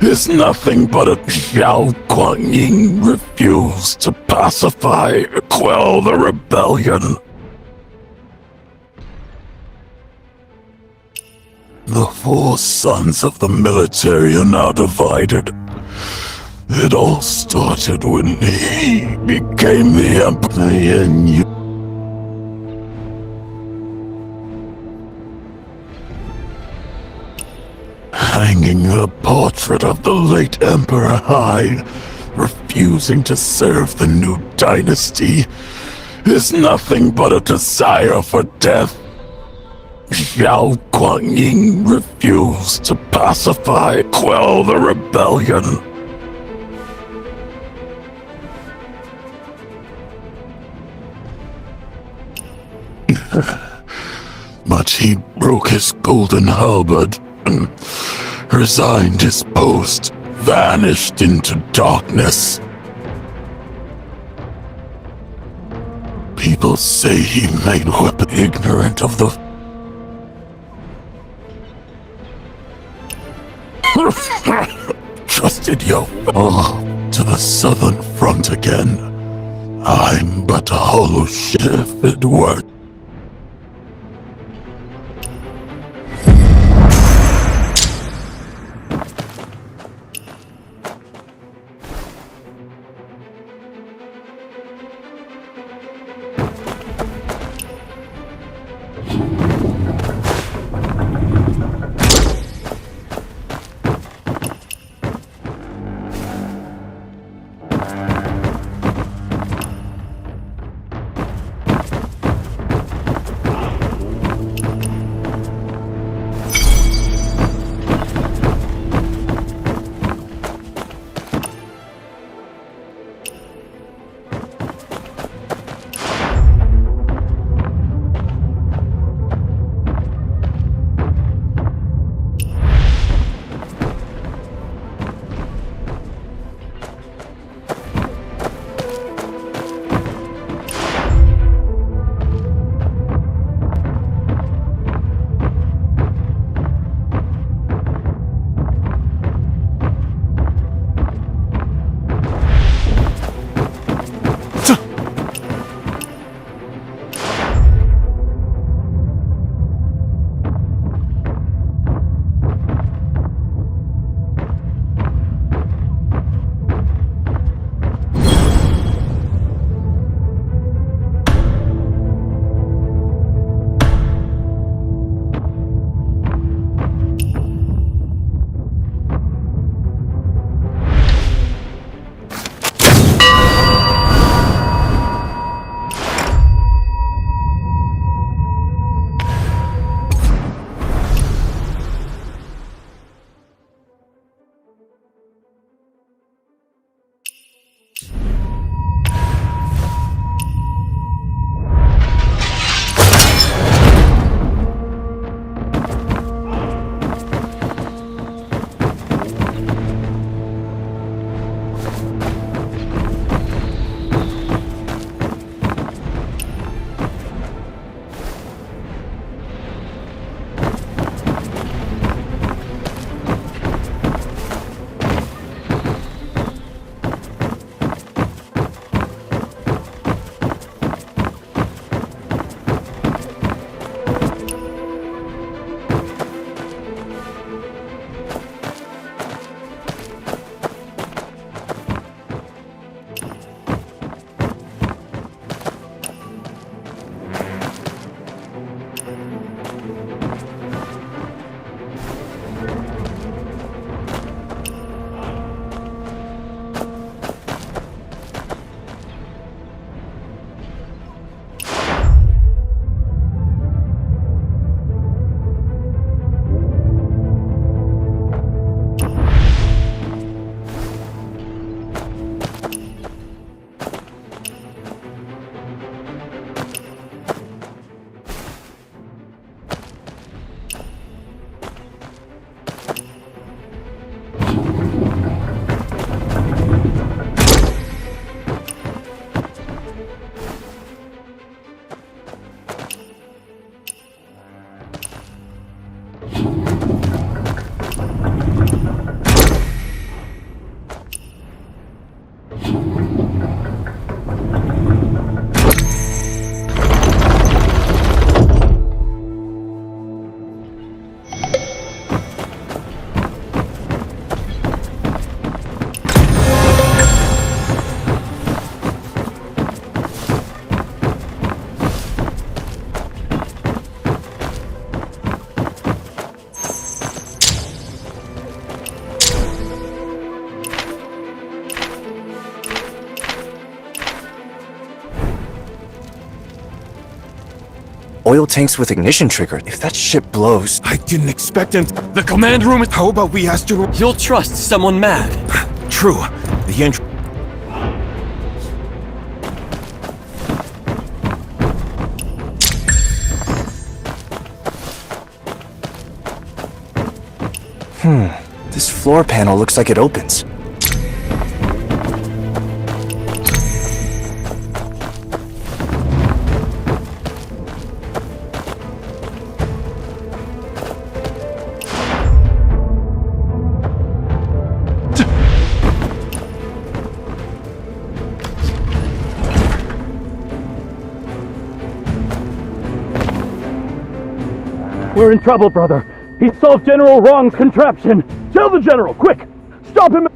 is nothing but a Xiao Guangying refuse to pacify, quell the rebellion. The four sons of the military are now divided. It all started when he became the emperor and you. Hanging the portrait of the late Emperor high, refusing to serve the new dynasty, is nothing but a desire for death. Xiao Guangying refused to pacify, quell the rebellion. But he broke his golden halberd, resigned his post, vanished into darkness. People say he made weapon ignorant of the trusted your fall to the southern front again. I'm but a hollow ship if it were. oil tanks with ignition trigger. If that ship blows... I didn't expect him. The command room is... How about we ask her? You'll trust someone mad. True. The entrance... This floor panel looks like it opens. We're in trouble, brother. He solved General Wrong's contraption. Tell the General, quick! Stop him!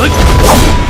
Huh?